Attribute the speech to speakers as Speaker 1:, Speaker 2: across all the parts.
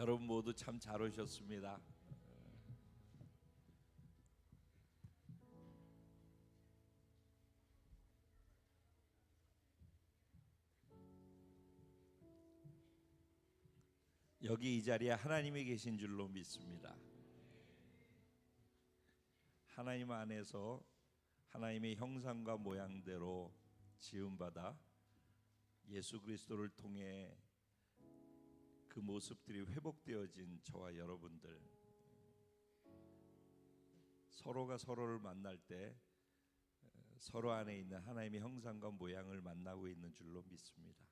Speaker 1: 여러분 모두 참 잘 오셨습니다. 여기 이 자리에 하나님이 계신 줄로 믿습니다. 하나님 안에서 하나님의 형상과 모양대로 지음받아 예수 그리스도를 통해 그 모습들이 회복되어진 저와 여러분들, 서로가 서로를 만날 때 서로 안에 있는 하나님의 형상과 모양을 만나고 있는 줄로 믿습니다.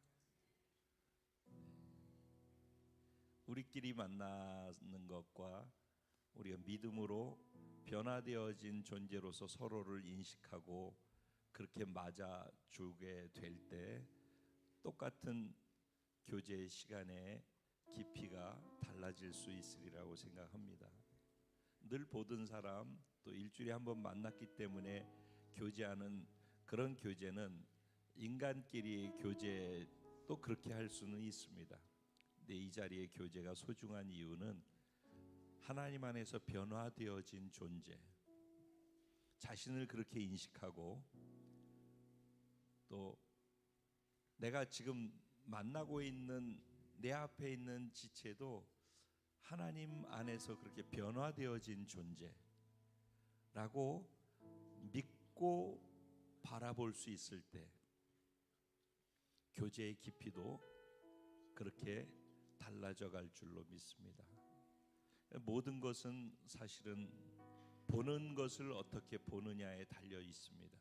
Speaker 1: 우리끼리 만나는 것과 우리가 믿음으로 변화되어진 존재로서 서로를 인식하고 그렇게 맞아주게 될 때 똑같은 교제의 시간에 깊이가 달라질 수 있으리라고 생각합니다. 늘 보던 사람, 또 일주일에 한 번 만났기 때문에 교제하는 그런 교제는 인간끼리 교제도 그렇게 할 수는 있습니다. 근데 이 자리의 교제가 소중한 이유는 하나님 안에서 변화되어진 존재, 자신을 그렇게 인식하고 또 내가 지금 만나고 있는 내 앞에 있는 지체도 하나님 안에서 그렇게 변화되어진 존재라고 믿고 바라볼 수 있을 때 교제의 깊이도 그렇게 달라져 갈 줄로 믿습니다. 모든 것은 사실은 보는 것을 어떻게 보느냐에 달려 있습니다.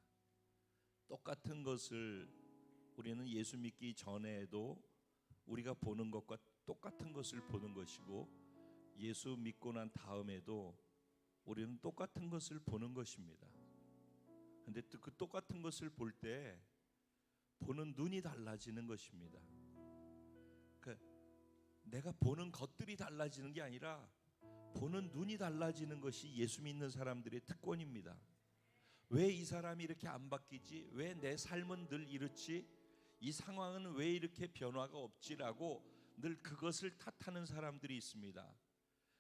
Speaker 1: 똑같은 것을 우리는 예수 믿기 전에도 우리가 보는 것과 똑같은 것을 보는 것이고, 예수 믿고 난 다음에도 우리는 똑같은 것을 보는 것입니다. 그런데 또 그 똑같은 것을 볼 때 보는 눈이 달라지는 것입니다. 그러니까 내가 보는 것들이 달라지는 게 아니라 보는 눈이 달라지는 것이 예수 믿는 사람들의 특권입니다. 왜 이 사람이 이렇게 안 바뀌지? 왜 내 삶은 늘 이렇지? 이 상황은 왜 이렇게 변화가 없지라고 늘 그것을 탓하는 사람들이 있습니다.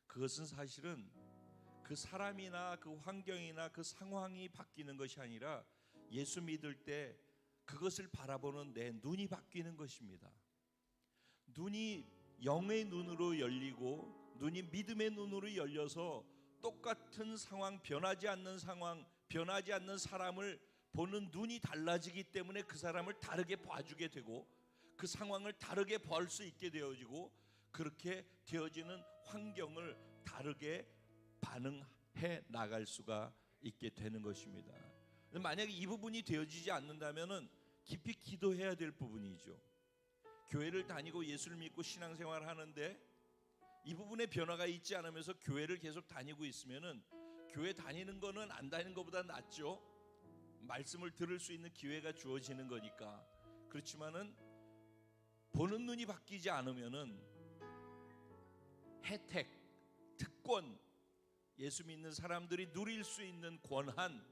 Speaker 1: 그것은 사실은 그 사람이나 그 환경이나 그 상황이 바뀌는 것이 아니라 예수 믿을 때 그것을 바라보는 내 눈이 바뀌는 것입니다. 눈이 영의 눈으로 열리고 눈이 믿음의 눈으로 열려서 똑같은 상황, 변하지 않는 상황, 변하지 않는 사람을 보는 눈이 달라지기 때문에 그 사람을 다르게 봐주게 되고 그 상황을 다르게 볼 수 있게 되어지고, 그렇게 되어지는 환경을 다르게 반응해 나갈 수가 있게 되는 것입니다. 만약에 이 부분이 되어지지 않는다면 깊이 기도해야 될 부분이죠. 교회를 다니고 예수를 믿고 신앙생활을 하는데 이 부분에 변화가 있지 않으면서 교회를 계속 다니고 있으면 교회 다니는 거는 안 다니는 것보다 낫죠. 말씀을 들을 수 있는 기회가 주어지는 거니까. 그렇지만은 보는 눈이 바뀌지 않으면은 혜택, 특권, 예수 믿는 사람들이 누릴 수 있는 권한,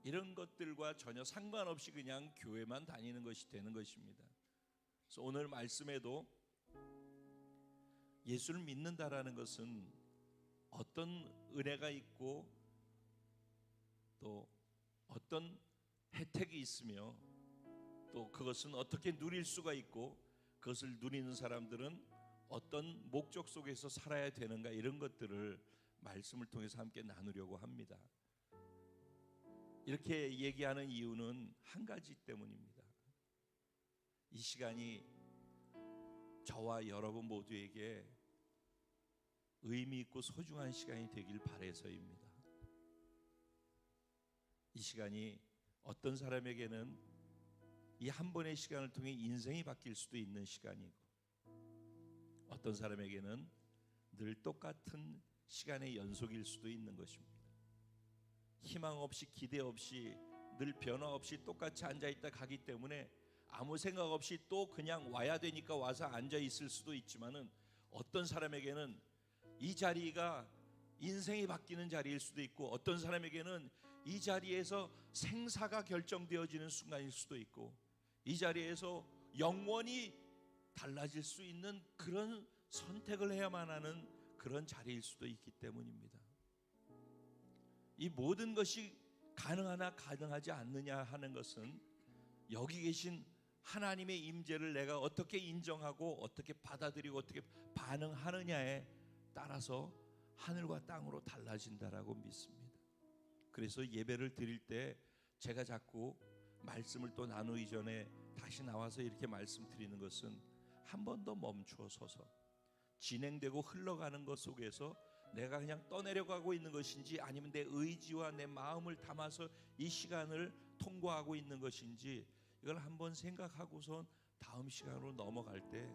Speaker 1: 이런 것들과 전혀 상관없이 그냥 교회만 다니는 것이 되는 것입니다. 그래서 오늘 말씀에도 예수를 믿는다라는 것은 어떤 은혜가 있고 또 어떤 혜택이 있으며 또 그것은 어떻게 누릴 수가 있고 그것을 누리는 사람들은 어떤 목적 속에서 살아야 되는가, 이런 것들을 말씀을 통해서 함께 나누려고 합니다. 이렇게 얘기하는 이유는 한 가지 때문입니다. 이 시간이 저와 여러분 모두에게 의미 있고 소중한 시간이 되길 바라서입니다. 이 시간이 어떤 사람에게는 이 한 번의 시간을 통해 인생이 바뀔 수도 있는 시간이고, 어떤 사람에게는 늘 똑같은 시간의 연속일 수도 있는 것입니다. 희망 없이 기대 없이 늘 변화 없이 똑같이 앉아있다 가기 때문에 아무 생각 없이 또 그냥 와야 되니까 와서 앉아있을 수도 있지만은, 어떤 사람에게는 이 자리가 인생이 바뀌는 자리일 수도 있고, 어떤 사람에게는 이 자리에서 생사가 결정되어지는 순간일 수도 있고, 이 자리에서 영원히 달라질 수 있는 그런 선택을 해야만 하는 그런 자리일 수도 있기 때문입니다. 이 모든 것이 가능하나 가능하지 않느냐 하는 것은 여기 계신 하나님의 임재를 내가 어떻게 인정하고 어떻게 받아들이고 어떻게 반응하느냐에 따라서 하늘과 땅으로 달라진다라고 믿습니다. 그래서 예배를 드릴 때 제가 자꾸 말씀을 또 나누기 전에 다시 나와서 이렇게 말씀드리는 것은 한 번 더 멈추어 서서 진행되고 흘러가는 것 속에서 내가 그냥 떠내려가고 있는 것인지 아니면 내 의지와 내 마음을 담아서 이 시간을 통과하고 있는 것인지 이걸 한번 생각하고선 다음 시간으로 넘어갈 때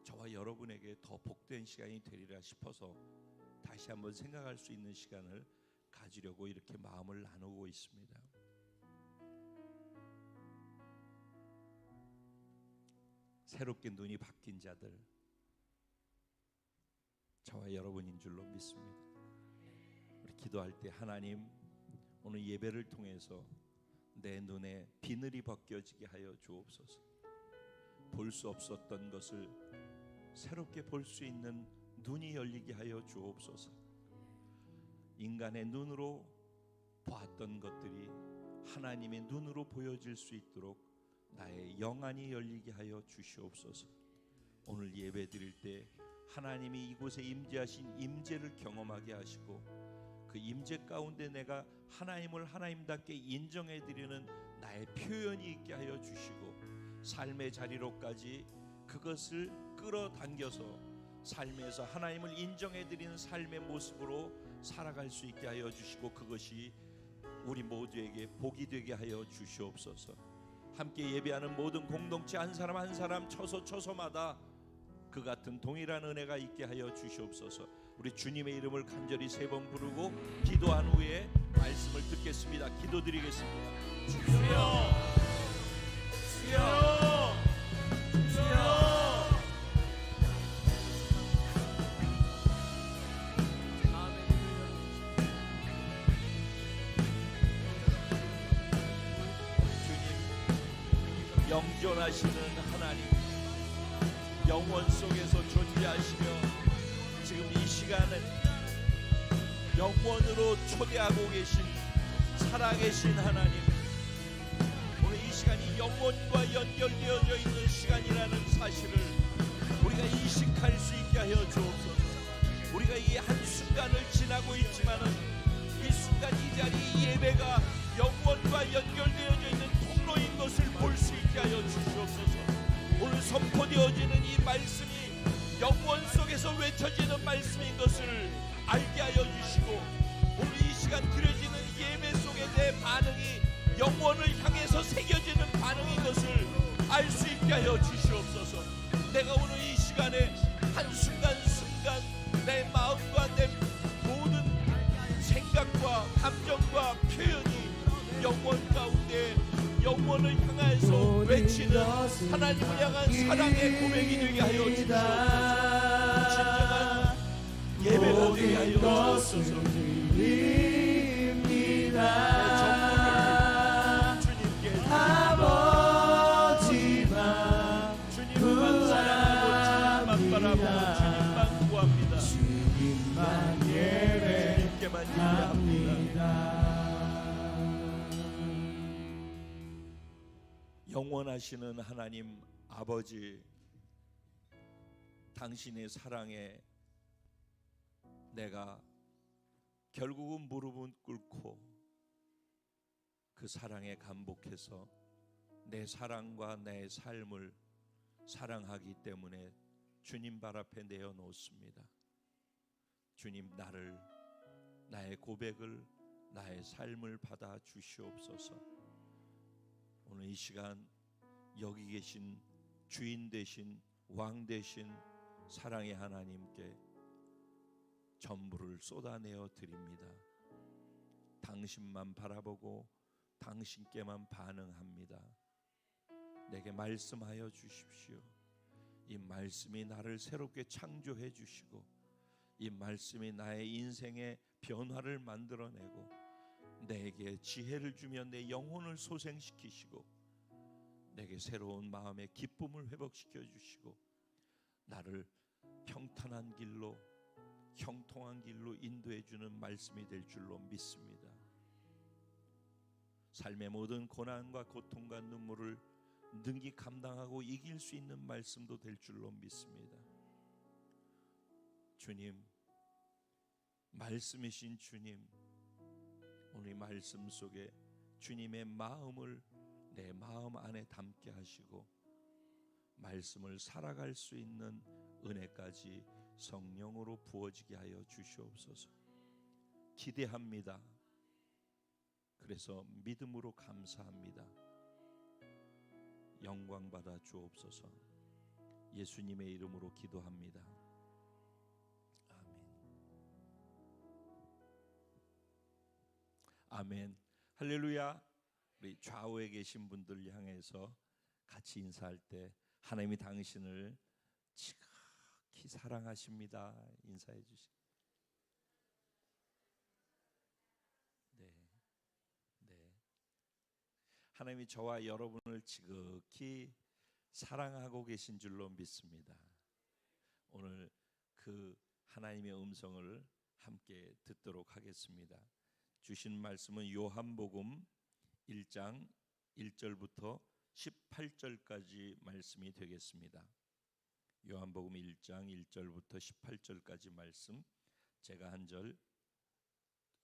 Speaker 1: 저와 여러분에게 더 복된 시간이 되리라 싶어서 다시 한번 생각할 수 있는 시간을 가지려고 이렇게 마음을 나누고 있습니다. 새롭게 눈이 바뀐 자들 저와 여러분인 줄로 믿습니다. 우리 기도할 때 하나님 오늘 예배를 통해서 내 눈에 비늘이 벗겨지게 하여 주옵소서. 볼 수 없었던 것을 새롭게 볼 수 있는 눈이 열리게 하여 주옵소서. 인간의 눈으로 보았던 것들이 하나님의 눈으로 보여질 수 있도록 나의 영안이 열리게 하여 주시옵소서. 오늘 예배 드릴 때 하나님이 이곳에 임재하신 임재를 경험하게 하시고 그 임재 가운데 내가 하나님을 하나님답게 인정해 드리는 나의 표현이 있게 하여 주시고 삶의 자리로까지 그것을 끌어당겨서 삶에서 하나님을 인정해 드리는 삶의 모습으로 살아갈 수 있게 하여 주시고 그것이 우리 모두에게 복이 되게 하여 주시옵소서. 함께 예배하는 모든 공동체 한 사람 한 사람 처소마다 그 같은 동일한 은혜가 있게 하여 주시옵소서. 우리 주님의 이름을 간절히 3번 부르고 기도한 후에 말씀을 듣겠습니다. 기도드리겠습니다. 주여, 주여, 주여. 주님, 영존하시는 하나님, 영원 속에서 존재하시며 지금 이 시간은 영원으로 초대하고 계신 살아계신 하나님, 오늘 이 시간이 영원과 연결되어져 있는 시간이라는 사실을 우리가 인식할 수 있게 하여 주옵소서. 우리가 이 한순간을 지나고 있지만은 이 순간 이 자리 이 예배가 영원과 연결되어져 있는 통로인 것을 볼 수 있게 하여 주시옵소서. 오늘 선포되어지는 이 말씀이 영원 속에서 외쳐지는 말씀인 것을 알게 하여 주시고 오늘 이 시간 드려지는 예배 속에 내 반응이 영원을 향해서 새겨지는 반응인 것을 알 수 있게 하여 주시옵소서. 내가 오늘 이 시간에 한순간순간 내 마음과 내 모든 생각과 감정과 표현이 영원 가운데 영원을 향해서 외치는 하나님을 향한 사랑의 고백이 되게 하여 주시옵소서. 진정한 예배가 되게 하여 주시옵소서. 주님께 아버지만 주님만 사랑하고 주님만 바라보고 주님만 구합니다. 주님만 예배 주님께만 예배합니다. 영원하시는 하나님 아버지, 당신의 사랑에 내가 결국은 무릎을 꿇고 그 사랑에 감복해서 내 사랑과 내 삶을 사랑하기 때문에 주님 발 앞에 내어놓습니다. 주님, 나의 고백을 나의 삶을 받아 주시옵소서. 오늘 이 시간 여기 계신 주인 되신 왕 되신 사랑의 하나님께 전부를 쏟아내어 드립니다. 당신만 바라보고 당신께만 반응합니다. 내게 말씀하여 주십시오. 이 말씀이 나를 새롭게 창조해 주시고 이 말씀이 나의 인생의 변화를 만들어내고 내게 지혜를 주며 내 영혼을 소생시키시고 내게 새로운 마음의 기쁨을 회복시켜 주시고 나를 평탄한 선한 길로, 형통한 길로 인도해 주는 말씀이 될 줄로 믿습니다. 삶의 모든 고난과 고통과 눈물을 능히 감당하고 이길 수 있는 말씀도 될 줄로 믿습니다. 주님, 말씀이신 주님, 오늘 말씀 속에 주님의 마음을 내 마음 안에 담게 하시고 말씀을 살아갈 수 있는 은혜까지 성령으로 부어지게 하여 주시옵소서. 기대합니다. 그래서 믿음으로 감사합니다. 영광 받아 주옵소서. 예수님의 이름으로 기도합니다. 아멘. 아멘. 할렐루야. 우리 좌우에 계신 분들 향해서 같이 인사할 때 하나님이 당신을 지극히 사랑하십니다. 인사해 주시. 네. 네. 하나님이 저와 여러분을 지극히 사랑하고 계신 줄로 믿습니다. 오늘 그 하나님의 음성을 함께 듣도록 하겠습니다. 주신 말씀은 요한복음 1장 1절부터 18절까지 말씀이 되겠습니다. 요한복음 1장 1절부터 18절까지 말씀, 제가 한 절,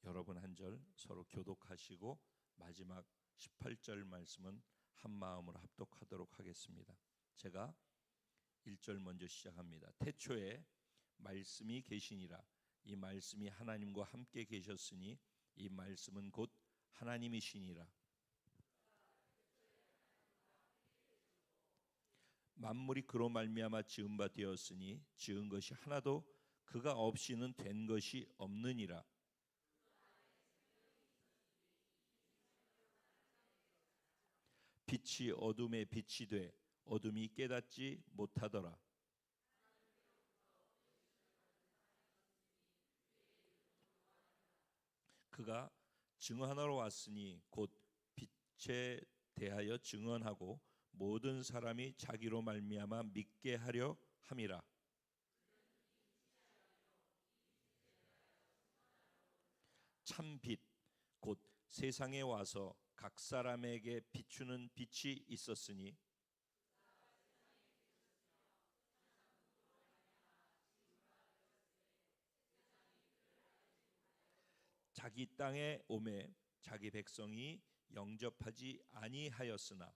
Speaker 1: 여러분 한 절 서로 교독하시고 마지막 18절 말씀은 한 마음으로 합독하도록 하겠습니다. 제가 1절 먼저 시작합니다. 태초에 말씀이 계시니라. 이 말씀이 하나님과 함께 계셨으니 이 말씀은 곧 하나님이시니라. 만물이 그로 말미암아 지은 바 되었으니 지은 것이 하나도 그가 없이는 된 것이 없느니라. 빛이 어둠에 빛이 돼 어둠이 깨닫지 못하더라. 그가 증언하러 왔으니 곧 빛에 대하여 증언하고 모든 사람이 자기로 말미암아 믿게 하려 함이라. 참 빛 곧 세상에 와서 각 사람에게 비추는 빛이 있었으니 자기 땅에 오매 자기 백성이 영접하지 아니하였으나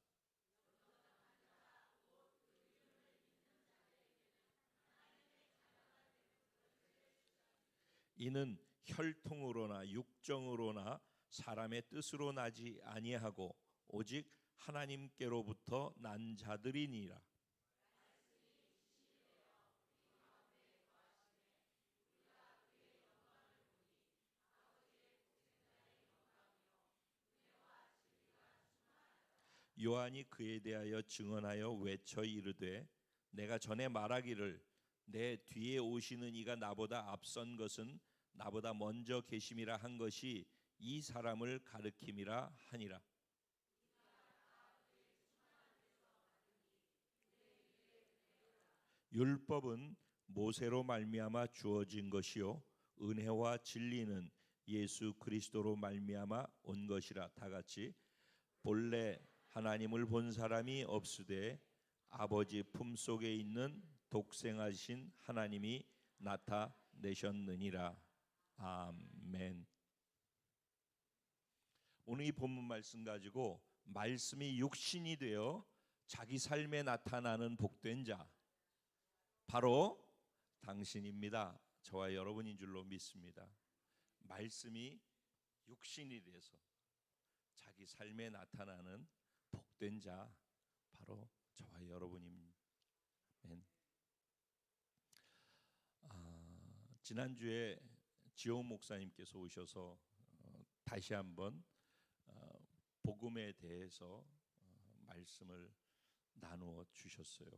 Speaker 1: 이는 혈통으로나 육정으로나 사람의 뜻으로 나지 아니하고 오직 하나님께로부터 난 자들이니라. 요한이 그에 대하여 증언하여 외쳐 이르되 내가 전에 말하기를 내 뒤에 오시는 이가 나보다 앞선 것은 나보다 먼저 계심이라 한 것이 이 사람을 가리킴이라 하니라. 율법은 모세로 말미암아 주어진 것이요 은혜와 진리는 예수 그리스도로 말미암아 온 것이라. 다 같이 본래 하나님을 본 사람이 없으되 아버지 품속에 있는 독생하신 하나님이 나타내셨느니라. 아멘. 오늘 이 본문 말씀 가지고 말씀이 육신이 되어 자기 삶에 나타나는 복된 자 바로 당신입니다. 저와 여러분인 줄로 믿습니다. 말씀이 육신이 돼서 자기 삶에 나타나는 복된 자 바로 저와 여러분입니다. 지난주에 지호 목사님께서 오셔서 다시 한번 복음에 대해서 말씀을 나누어 주셨어요.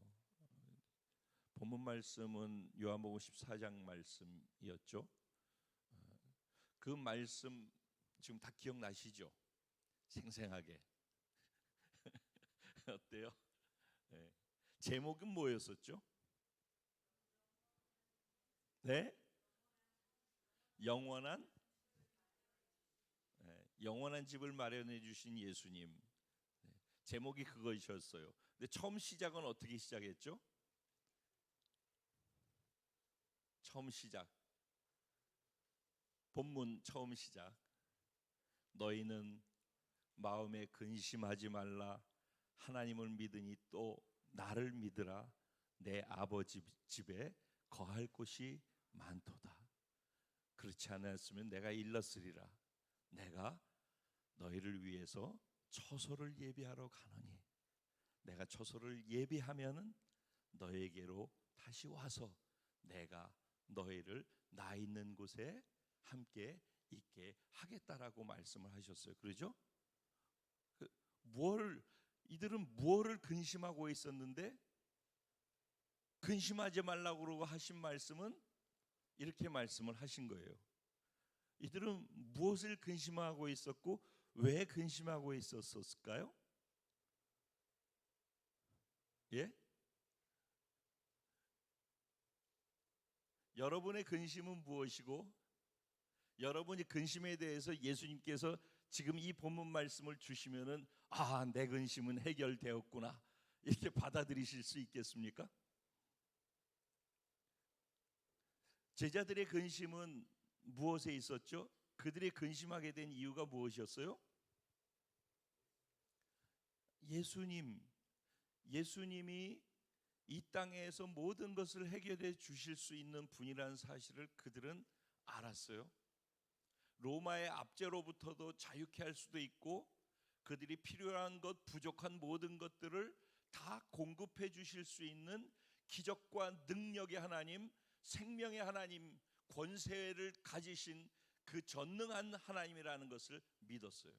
Speaker 1: 본문 말씀은 요한복음 14장 말씀이었죠. 그 말씀 지금 다 기억나시죠? 생생하게. 어때요? 네. 제목은 뭐였었죠? 네? 영원한 네, 영원한 집을 마련해 주신 예수님. 네, 제목이 그것이었어요. 근데 처음 시작은 어떻게 시작했죠? 처음 시작. 본문 처음 시작. 너희는 마음에 근심하지 말라. 하나님을 믿으니 또 나를 믿으라. 내 아버지 집에 거할 곳이 많도다. 그렇지 않았으면 내가 일렀으리라. 내가 너희를 위해서 처소를 예비하러 가노니 내가 처소를 예비하면은 너에게로 다시 와서 내가 너희를 나 있는 곳에 함께 있게 하겠다라고 말씀을 하셨어요. 그러죠? 이들은 무엇을 근심하고 있었는데 근심하지 말라고 그러고 하신 말씀은 이렇게 말씀을 하신 거예요. 이들은 무엇을 근심하고 있었고 왜 근심하고 있었을까요? 예? 여러분의 근심은 무엇이고 여러분이 근심에 대해서 예수님께서 지금 이 본문 말씀을 주시면은 내 근심은 해결되었구나 이렇게 받아들이실 수 있겠습니까? 제자들의 근심은 무엇에 있었죠? 그들이 근심하게 된 이유가 무엇이었어요? 예수님이 이 땅에서 모든 것을 해결해 주실 수 있는 분이라는 사실을 그들은 알았어요. 로마의 압제로부터도 자유케 할 수도 있고 그들이 필요한 것, 부족한 모든 것들을 다 공급해 주실 수 있는 기적과 능력의 하나님, 생명의 하나님, 권세를 가지신 그 전능한 하나님이라는 것을 믿었어요.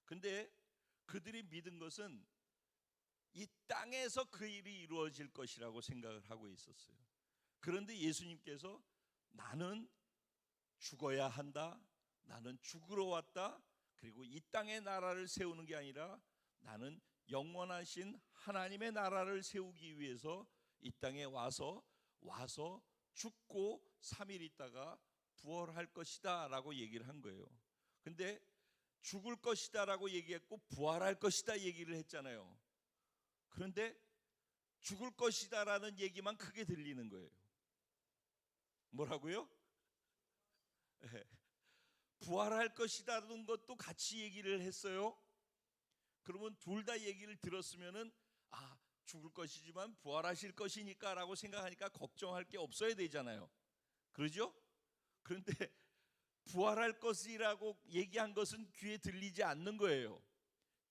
Speaker 1: 근데 그들이 믿은 것은 이 땅에서 그 일이 이루어질 것이라고 생각을 하고 있었어요. 그런데 예수님께서 나는 죽어야 한다. 나는 죽으러 왔다. 그리고 이 땅의 나라를 세우는 게 아니라 나는 영원하신 하나님의 나라를 세우기 위해서 이 땅에 와서 죽고 3일 있다가 부활할 것이다 라고 얘기를 한 거예요. 근데 죽을 것이다 라고 얘기했고 부활할 것이다 얘기를 했잖아요. 그런데 죽을 것이다 라는 얘기만 크게 들리는 거예요. 뭐라고요? 부활할 것이라는 것도 같이 얘기를 했어요. 그러면 둘 다 얘기를 들었으면은 죽을 것이지만 부활하실 것이니까 라고 생각하니까 걱정할 게 없어야 되잖아요. 그러죠? 그런데 부활할 것이라고 얘기한 것은 귀에 들리지 않는 거예요.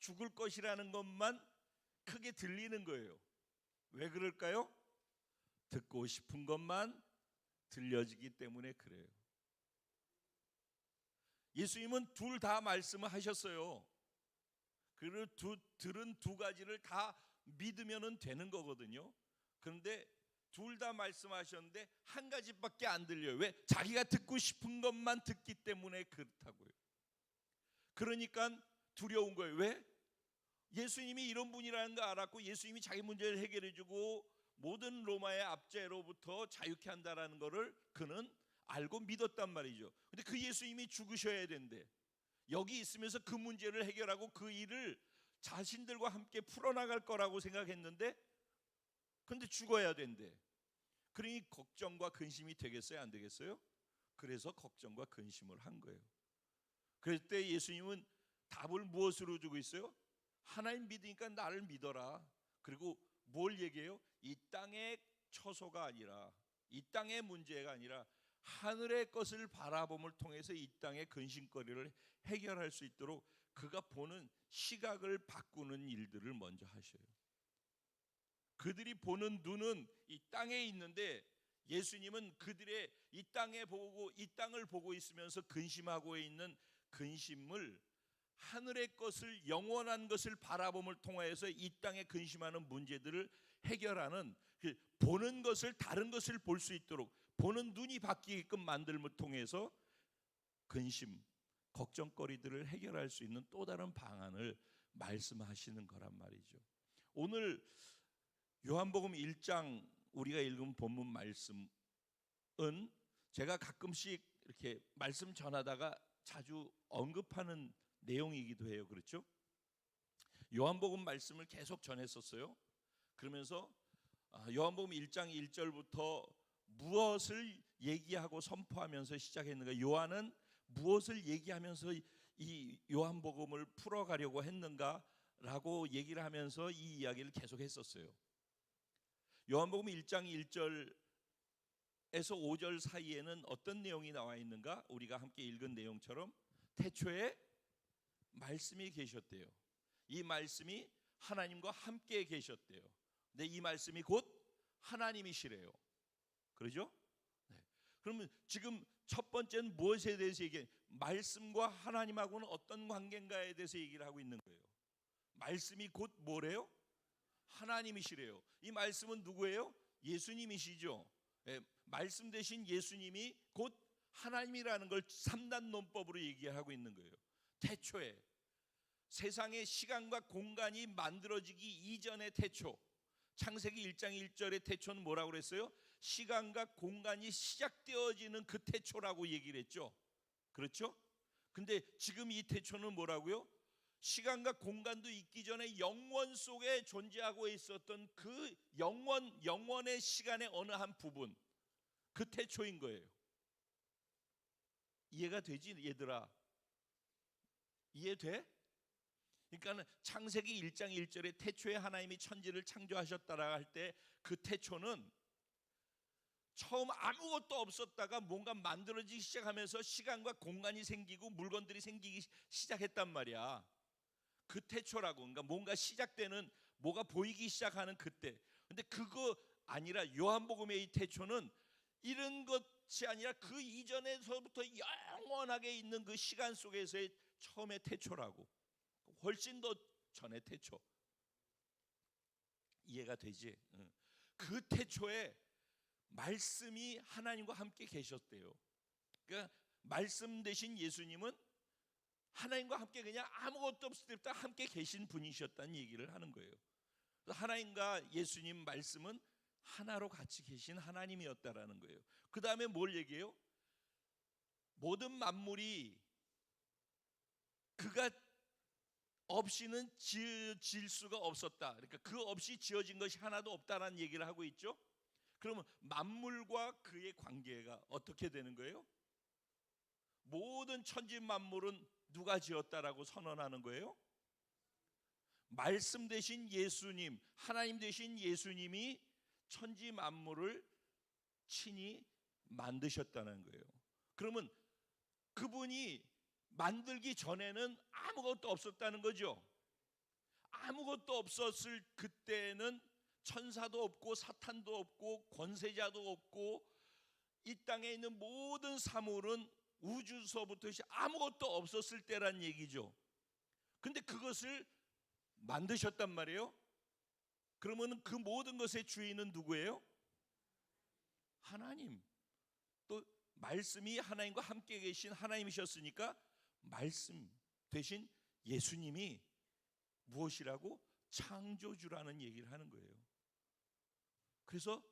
Speaker 1: 죽을 것이라는 것만 크게 들리는 거예요. 왜 그럴까요? 듣고 싶은 것만 들려지기 때문에 그래요. 예수님은 둘 다 말씀을 하셨어요. 그리고 들은 두 가지를 다 믿으면 되는 거거든요. 그런데 둘 다 말씀하셨는데 한 가지밖에 안 들려요. 왜? 자기가 듣고 싶은 것만 듣기 때문에 그렇다고요. 그러니까 두려운 거예요. 왜? 예수님이 이런 분이라는 거 알았고 예수님이 자기 문제를 해결해 주고 모든 로마의 압제로부터 자유케 한다라는 거를 그는 알고 믿었단 말이죠. 근데 그 예수님이 죽으셔야 된대. 여기 있으면서 그 문제를 해결하고 그 일을 자신들과 함께 풀어나갈 거라고 생각했는데 근데 죽어야 된대. 그러니 걱정과 근심이 되겠어요? 안 되겠어요? 그래서 걱정과 근심을 한 거예요. 그럴 때 예수님은 답을 무엇으로 주고 있어요? 하나님 믿으니까 나를 믿어라. 그리고 뭘 얘기해요? 이 땅의 처소가 아니라 이 땅의 문제가 아니라 하늘의 것을 바라봄을 통해서 이 땅의 근심거리를 해결할 수 있도록 그가 보는 시각을 바꾸는 일들을 먼저 하셔요. 그들이 보는 눈은 이 땅에 있는데 예수님은 그들의 이 땅을 보고 있으면서 근심하고 있는 근심을 하늘의 것을 영원한 것을 바라봄을 통하여서 이 땅에 근심하는 문제들을 해결하는 보는 것을 다른 것을 볼 수 있도록 보는 눈이 바뀌게끔 만들음을 통해서 근심, 걱정거리들을 해결할 수 있는 또 다른 방안을 말씀하시는 거란 말이죠. 오늘 요한복음 1장 우리가 읽은 본문 말씀 제가 가끔씩 이렇게 말씀 전하다가 자주 언급하는 내용이기도 해요. 그렇죠? 요한복음 말씀을 계속 전했었어요. 그러면서 요한복음 1장 1절부터 무엇을 얘기하고 선포하면서 시작했는가? 요한은 무엇을 얘기하면서 이 요한복음을 풀어가려고 했는가라고 얘기를 하면서 이 이야기를 계속 했었어요. 요한복음 1장 1절에서 5절 사이에는 어떤 내용이 나와 있는가? 우리가 함께 읽은 내용처럼 태초에 말씀이 계셨대요. 이 말씀이 하나님과 함께 계셨대요. 근데 이 말씀이 곧 하나님이시래요. 그러죠? 네. 그러면 지금 첫 번째는 무엇에 대해서 말씀과 하나님하고는 어떤 관계인가에 대해서 얘기를 하고 있는 거예요. 말씀이 곧 뭐래요? 하나님이시래요. 이 말씀은 누구예요? 예수님이시죠. 네. 말씀 대신 예수님이 곧 하나님이라는 걸 3단 논법으로 얘기하고 있는 거예요. 태초에 세상의 시간과 공간이 만들어지기 이전의 태초, 창세기 1장 1절의 태초는 뭐라고 그랬어요? 시간과 공간이 시작되어지는 그 태초라고 얘기를 했죠. 그렇죠? 근데 지금 이 태초는 뭐라고요? 시간과 공간도 있기 전에 영원 속에 존재하고 있었던 그 영원의 시간의 어느 한 부분, 그 태초인 거예요. 이해가 되지, 얘들아? 이해돼? 그러니까 창세기 1장 1절에 태초에 하나님이 천지를 창조하셨다라 할 때 그 태초는 처음 아무것도 없었다가 뭔가 만들어지기 시작하면서 시간과 공간이 생기고 물건들이 생기기 시작했단 말이야. 그 태초라고. 그러니까 뭔가 시작되는, 뭐가 보이기 시작하는 그때. 근데 그거 아니라 요한복음의 이 태초는 이런 것이 아니라 그 이전에서부터 영원하게 있는 그 시간 속에서의 처음의 태초라고. 훨씬 더 전의 태초. 이해가 되지? 그 태초에 말씀이 하나님과 함께 계셨대요. 그러니까 말씀 대신 예수님은 하나님과 함께 그냥 아무것도 없을 때부터 함께 계신 분이셨다는 얘기를 하는 거예요. 하나님과 예수님 말씀은 하나로 같이 계신 하나님이었다라는 거예요. 그 다음에 뭘 얘기해요? 모든 만물이 그가 없이는 지을 수가 없었다. 그러니까 그 없이 지어진 것이 하나도 없다라는 얘기를 하고 있죠. 그러면 만물과 그의 관계가 어떻게 되는 거예요? 모든 천지 만물은 누가 지었다라고 선언하는 거예요? 말씀 대신 예수님, 하나님 대신 예수님이 천지 만물을 친히 만드셨다는 거예요. 그러면 그분이 만들기 전에는 아무것도 없었다는 거죠. 아무것도 없었을 그때는 천사도 없고 사탄도 없고 권세자도 없고 이 땅에 있는 모든 사물은 우주서부터 아무것도 없었을 때란 얘기죠. 근데 그것을 만드셨단 말이에요. 그러면 그 모든 것의 주인은 누구예요? 하나님. 또 말씀이 하나님과 함께 계신 하나님이셨으니까 말씀 대신 예수님이 무엇이라고? 창조주라는 얘기를 하는 거예요. 그래서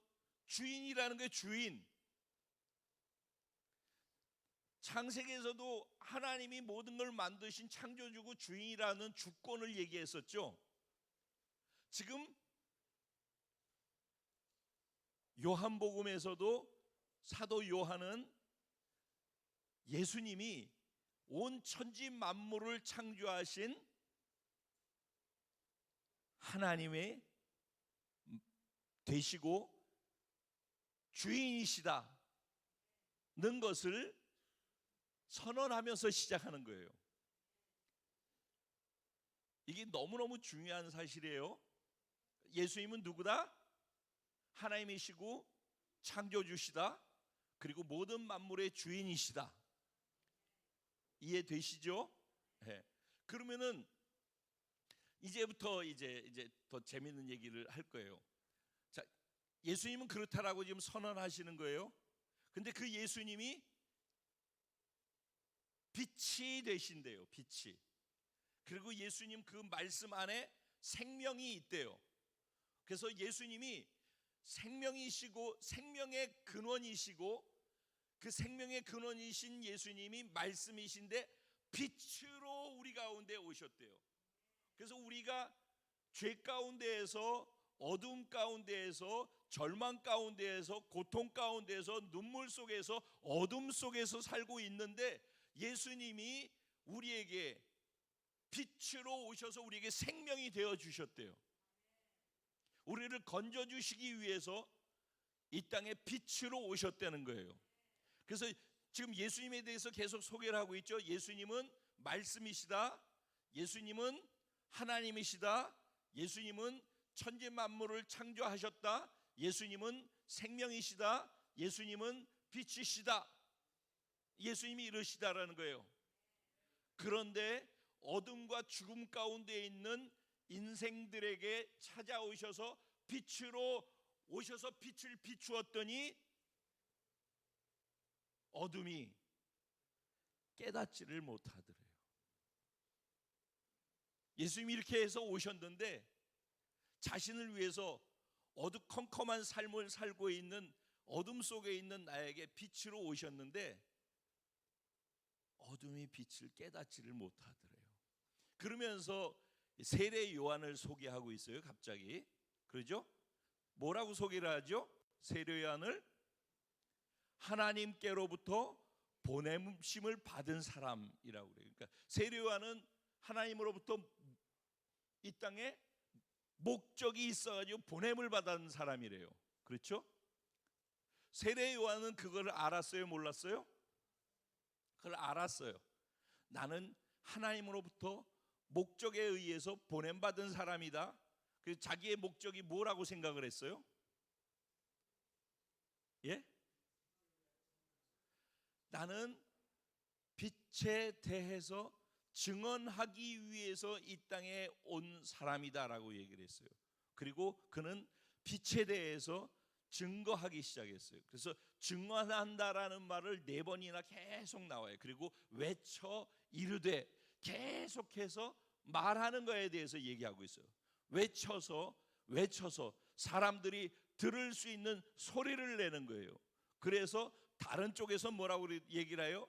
Speaker 1: 주인이라는 게 주인. 창세기에서도 하나님이 모든 걸 만드신 창조주고 주인이라는 주권을 얘기했었죠. 지금 요한복음에서도 사도 요한은 예수님이 온 천지 만물을 창조하신 하나님의 되시고 주인이시다는 것을 선언하면서 시작하는 거예요. 이게 너무너무 중요한 사실이에요. 예수님은 누구다? 하나님이시고 창조주시다. 그리고 모든 만물의 주인이시다. 이해되시죠? 네. 그러면은 이제부터 이제 더 재밌는 얘기를 할 거예요. 자, 예수님은 그렇다라고 지금 선언하시는 거예요. 근데 그 예수님이 빛이 되신대요. 빛이. 그리고 예수님 그 말씀 안에 생명이 있대요. 그래서 예수님이 생명이시고 생명의 근원이시고 그 생명의 근원이신 예수님이 말씀이신데 빛으로 우리 가운데 오셨대요. 그래서 우리가 죄 가운데에서, 어둠 가운데에서, 절망 가운데에서, 고통 가운데에서, 눈물 속에서, 어둠 속에서 살고 있는데 예수님이 우리에게 빛으로 오셔서 우리에게 생명이 되어 주셨대요. 우리를 건져 주시기 위해서 이 땅에 빛으로 오셨다는 거예요. 그래서 지금 예수님에 대해서 계속 소개를 하고 있죠. 예수님은 말씀이시다. 예수님은 하나님이시다. 예수님은 천지 만물을 창조하셨다. 예수님은 생명이시다. 예수님은 빛이시다. 예수님이 이러시다라는 거예요. 그런데 어둠과 죽음 가운데 있는 인생들에게 찾아오셔서 빛으로 오셔서 빛을 비추었더니 어둠이 깨닫지를 못하더래요. 예수님이 이렇게 해서 오셨는데 자신을 위해서 어두컴컴한 삶을 살고 있는 어둠 속에 있는 나에게 빛으로 오셨는데 어둠이 빛을 깨닫지를 못하더래요. 그러면서 세례 요한을 소개하고 있어요. 갑자기 그러죠? 뭐라고 소개를 하죠? 세례 요한을 하나님께로부터 보냄심을 받은 사람이라고 그래요. 그러니까 세례 요한은 하나님으로부터 이 땅에 목적이 있어가지고 보냄을 받은 사람이래요. 그렇죠? 세례 요한은 그걸 알았어요? 몰랐어요? 그걸 알았어요. 나는 하나님으로부터 목적에 의해서 보냄받은 사람이다. 그래서 자기의 목적이 뭐라고 생각을 했어요? 예? 나는 빛에 대해서 증언하기 위해서 이 땅에 온 사람이다라고 얘기를 했어요. 그리고 그는 빛에 대해서 증거하기 시작했어요. 그래서 증언한다라는 말을 4번이나 계속 나와요. 그리고 외쳐 이르되 계속해서 말하는 거에 대해서 얘기하고 있어요. 외쳐서 사람들이 들을 수 있는 소리를 내는 거예요. 그래서 다른 쪽에서 뭐라고 얘기를 해요?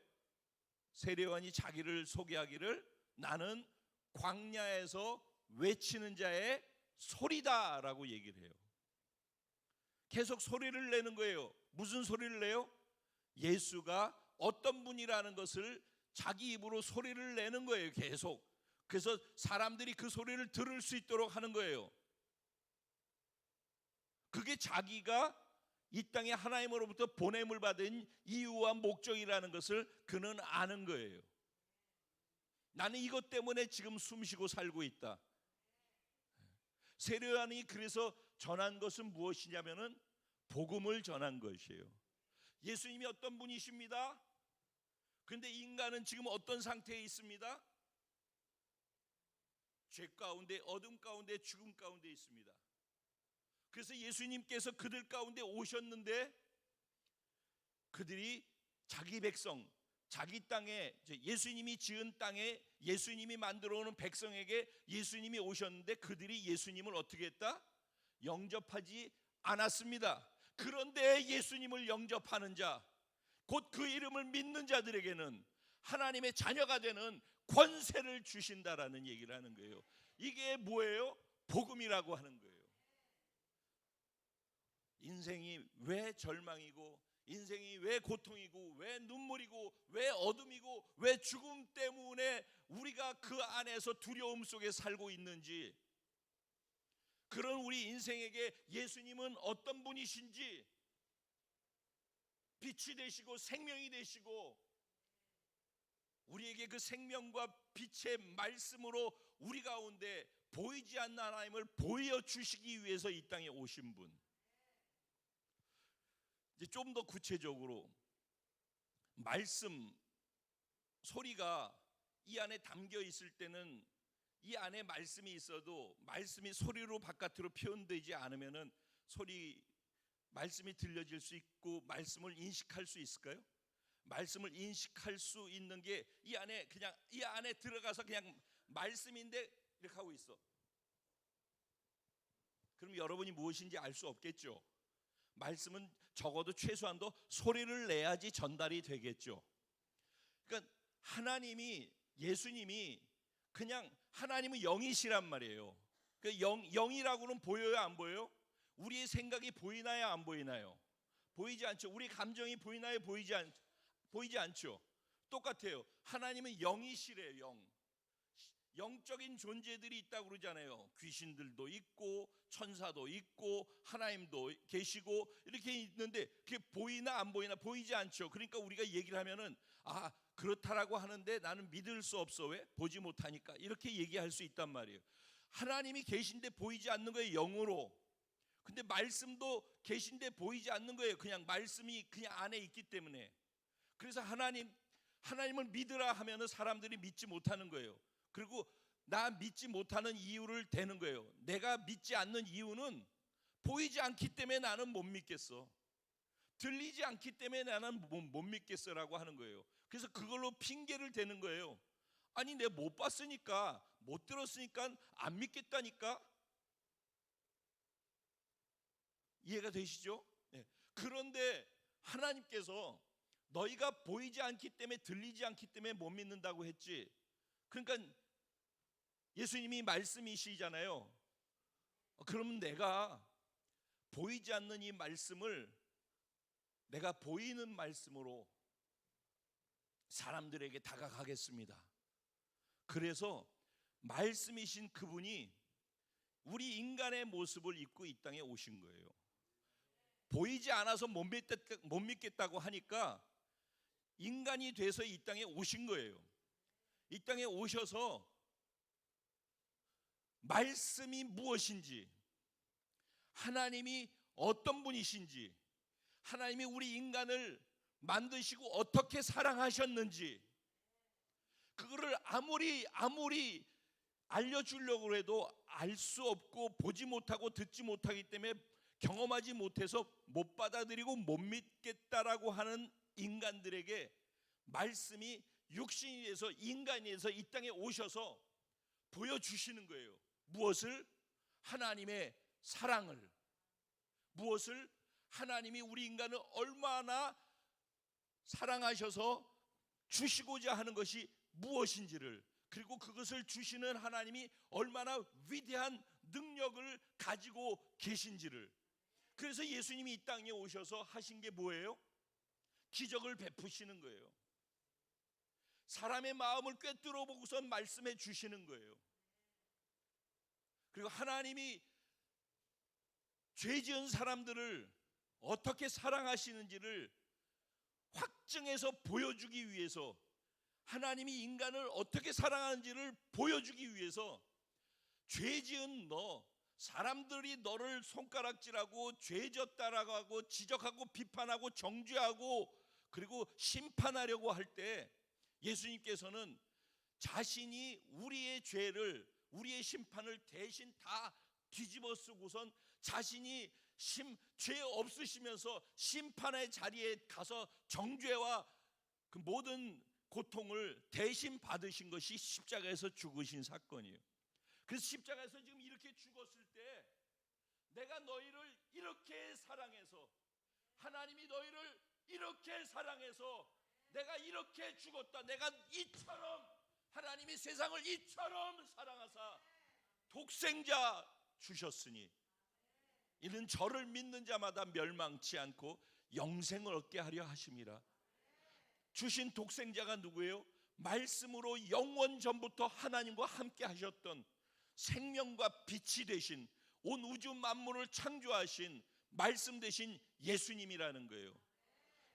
Speaker 1: 세례 요한이 자기를 소개하기를 나는 광야에서 외치는 자의 소리다라고 얘기를 해요. 계속 소리를 내는 거예요. 무슨 소리를 내요? 예수가 어떤 분이라는 것을 자기 입으로 소리를 내는 거예요. 계속. 그래서 사람들이 그 소리를 들을 수 있도록 하는 거예요. 그게 자기가 이 땅에 하나님으로부터 보냄을 받은 이유와 목적이라는 것을 그는 아는 거예요. 나는 이것 때문에 지금 숨쉬고 살고 있다. 세례 요한이 그래서 전한 것은 무엇이냐면은 복음을 전한 것이에요. 예수님이 어떤 분이십니다. 그런데 인간은 지금 어떤 상태에 있습니다. 죄 가운데, 어둠 가운데, 죽음 가운데 있습니다. 그래서 예수님께서 그들 가운데 오셨는데 그들이 자기 백성, 자기 땅에, 예수님이 지은 땅에 예수님이 만들어 오는 백성에게 예수님이 오셨는데 그들이 예수님을 어떻게 했다? 영접하지 않았습니다. 그런데 예수님을 영접하는 자, 곧 그 이름을 믿는 자들에게는 하나님의 자녀가 되는 권세를 주신다라는 얘기를 하는 거예요. 이게 뭐예요? 복음이라고 하는 거예요. 인생이 왜 절망이고, 인생이 왜 고통이고, 왜 눈물이고, 왜 어둠이고, 왜 죽음 때문에 우리가 그 안에서 두려움 속에 살고 있는지, 그런 우리 인생에게 예수님은 어떤 분이신지, 빛이 되시고 생명이 되시고 우리에게 그 생명과 빛의 말씀으로 우리 가운데 보이지 않는 하나님을 보여주시기 위해서 이 땅에 오신 분. 이제 좀 더 구체적으로 말씀 소리가 이 안에 담겨 있을 때는, 이 안에 말씀이 있어도 말씀이 소리로 바깥으로 표현되지 않으면은 말씀이 들려질 수 있고 말씀을 인식할 수 있을까요? 말씀을 인식할 수 있는 게 이 안에, 그냥 이 안에 들어가서 그냥 말씀인데 이렇게 하고 있어. 그럼 여러분이 무엇인지 알 수 없겠죠. 말씀은 적어도 최소한도 소리를 내야지 전달이 되겠죠. 그러니까 하나님이, 예수님이 그냥 하나님은 영이시란 말이에요. 그 영이라고는 보여요, 안 보여요? 우리의 생각이 보이나요, 안 보이나요? 보이지 않죠. 우리 감정이 보이나요, 보이지 않죠. 똑같아요. 하나님은 영이시래요. 영적인 존재들이 있다고 그러잖아요. 귀신들도 있고 천사도 있고 하나님도 계시고 이렇게 있는데 그게 보이나 안 보이나? 보이지 않죠. 그러니까 우리가 얘기를 하면은 그렇다라고 하는데 나는 믿을 수 없어. 왜? 보지 못하니까. 이렇게 얘기할 수 있단 말이에요. 하나님이 계신데 보이지 않는 거예요, 영으로. 근데 말씀도 계신데 보이지 않는 거예요. 그냥 말씀이 그냥 안에 있기 때문에. 그래서 하나님을 믿으라 하면은 사람들이 믿지 못하는 거예요. 그리고 나 믿지 못하는 이유를 대는 거예요. 내가 믿지 않는 이유는 보이지 않기 때문에 나는 못 믿겠어. 들리지 않기 때문에 나는 못 믿겠어라고 하는 거예요. 그래서 그걸로 핑계를 대는 거예요. 아니, 내가 못 봤으니까, 못 들었으니까 안 믿겠다니까. 이해가 되시죠? 네. 그런데 하나님께서 너희가 보이지 않기 때문에, 들리지 않기 때문에 못 믿는다고 했지. 그러니까 예수님이 말씀이시잖아요. 그러면 내가 보이지 않는 이 말씀을 내가 보이는 말씀으로 사람들에게 다가가겠습니다. 그래서 말씀이신 그분이 우리 인간의 모습을 입고 이 땅에 오신 거예요. 보이지 않아서 못 믿겠다고 하니까 인간이 돼서 이 땅에 오신 거예요. 이 땅에 오셔서 말씀이 무엇인지, 하나님이 어떤 분이신지, 하나님이 우리 인간을 만드시고 어떻게 사랑하셨는지, 그거를 아무리 알려주려고 해도 알 수 없고 보지 못하고 듣지 못하기 때문에 경험하지 못해서 못 받아들이고 못 믿겠다라고 하는 인간들에게 말씀이 육신이 돼서, 인간이 돼서 이 땅에 오셔서 보여주시는 거예요. 무엇을? 하나님의 사랑을. 무엇을? 하나님이 우리 인간을 얼마나 사랑하셔서 주시고자 하는 것이 무엇인지를, 그리고 그것을 주시는 하나님이 얼마나 위대한 능력을 가지고 계신지를. 그래서 예수님이 이 땅에 오셔서 하신 게 뭐예요? 기적을 베푸시는 거예요. 사람의 마음을 꿰뚫어 보고서 말씀해 주시는 거예요. 그리고 하나님이 죄 지은 사람들을 어떻게 사랑하시는지를 확증해서 보여주기 위해서, 하나님이 인간을 어떻게 사랑하는지를 보여주기 위해서 죄 지은 사람들이 너를 손가락질하고 죄졌다라고 하고 지적하고 비판하고 정죄하고 그리고 심판하려고 할 때 예수님께서는 자신이 우리의 죄를, 우리의 심판을 대신 다 뒤집어 쓰고선 자신이 죄 없으시면서 심판의 자리에 가서 정죄와 그 모든 고통을 대신 받으신 것이 십자가에서 죽으신 사건이에요. 그래서 십자가에서 지금 이렇게 죽었을 때 내가 너희를 이렇게 사랑해서, 하나님이 너희를 이렇게 사랑해서 내가 이렇게 죽었다, 내가 이처럼, 하나님이 세상을 이처럼 사랑하사 독생자 주셨으니 이는 저를 믿는 자마다 멸망치 않고 영생을 얻게 하려 하심이라. 주신 독생자가 누구예요? 말씀으로 영원 전부터 하나님과 함께 하셨던, 생명과 빛이 되신, 온 우주 만물을 창조하신 말씀 되신 예수님이라는 거예요.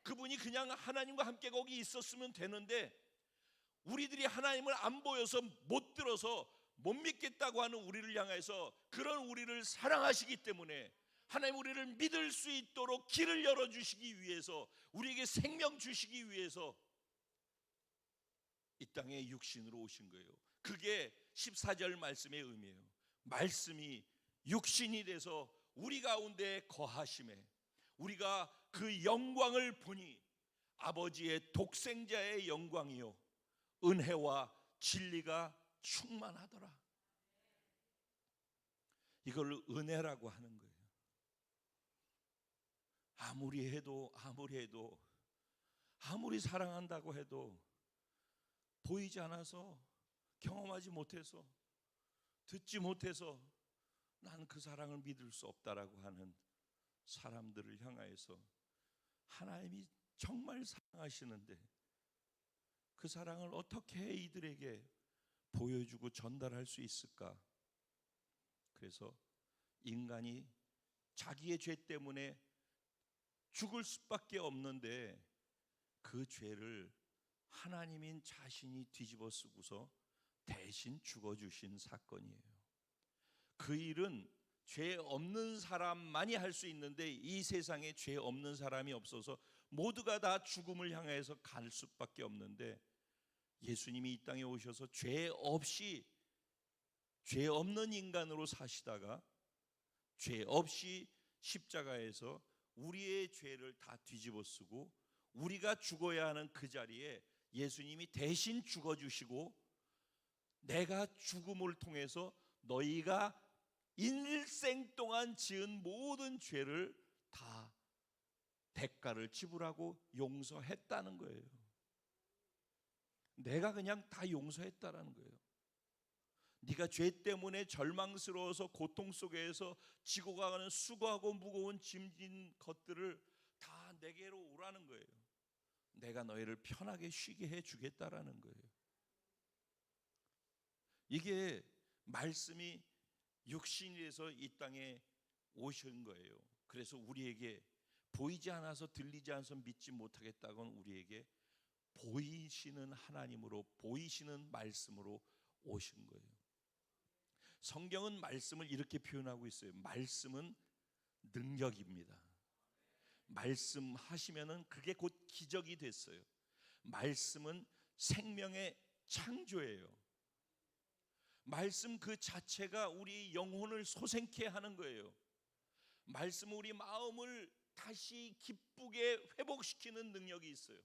Speaker 1: 그분이 그냥 하나님과 함께 거기 있었으면 되는데, 우리들이 하나님을 안 보여서 못 들어서 못 믿겠다고 하는 우리를 향해서, 그런 우리를 사랑하시기 때문에 하나님 우리를 믿을 수 있도록 길을 열어주시기 위해서, 우리에게 생명 주시기 위해서 이 땅에 육신으로 오신 거예요. 그게 14절 말씀의 의미예요. 말씀이 육신이 돼서 우리 가운데 거하심에 우리가 그 영광을 보니 아버지의 독생자의 영광이요 은혜와 진리가 충만하더라. 이걸 은혜라고 하는 거예요. 아무리 해도 아무리 사랑한다고 해도 보이지 않아서, 경험하지 못해서, 듣지 못해서 나는 그 사랑을 믿을 수 없다라고 하는 사람들을 향하여서 하나님이 정말 사랑하시는데 그 사랑을 어떻게 이들에게 보여주고 전달할 수 있을까? 그래서 인간이 자기의 죄 때문에 죽을 수밖에 없는데 그 죄를 하나님인 자신이 뒤집어 쓰고서 대신 죽어주신 사건이에요. 그 일은 죄 없는 사람만이 할 수 있는데 이 세상에 죄 없는 사람이 없어서 모두가 다 죽음을 향해서 갈 수밖에 없는데 예수님이 이 땅에 오셔서 죄 없는 인간으로 사시다가 죄 없이 십자가에서 우리의 죄를 다 뒤집어 쓰고 우리가 죽어야 하는 그 자리에 예수님이 대신 죽어주시고 내가 죽음을 통해서 너희가 일생 동안 지은 모든 죄를 다 대가를 지불하고 용서했다는 거예요. 내가 그냥 다 용서했다라는 거예요. 네가 죄 때문에 절망스러워서 고통 속에서 지고 가는 수고하고 무거운 짐진 것들을 다 내게로 오라는 거예요. 내가 너희를 편하게 쉬게 해주겠다라는 거예요. 이게 말씀이 육신이 돼서 이 땅에 오신 거예요. 그래서 우리에게 보이지 않아서 들리지 않아서 믿지 못하겠다고는 우리에게 보이시는 하나님으로, 보이시는 말씀으로 오신 거예요. 성경은 말씀을 이렇게 표현하고 있어요. 말씀은 능력입니다. 말씀하시면은 그게 곧 기적이 됐어요. 말씀은 생명의 창조예요. 말씀 그 자체가 우리 영혼을 솟행케 하는 거예요. 말씀은 우리 마음을 다시 기쁘게 회복시키는 능력이 있어요.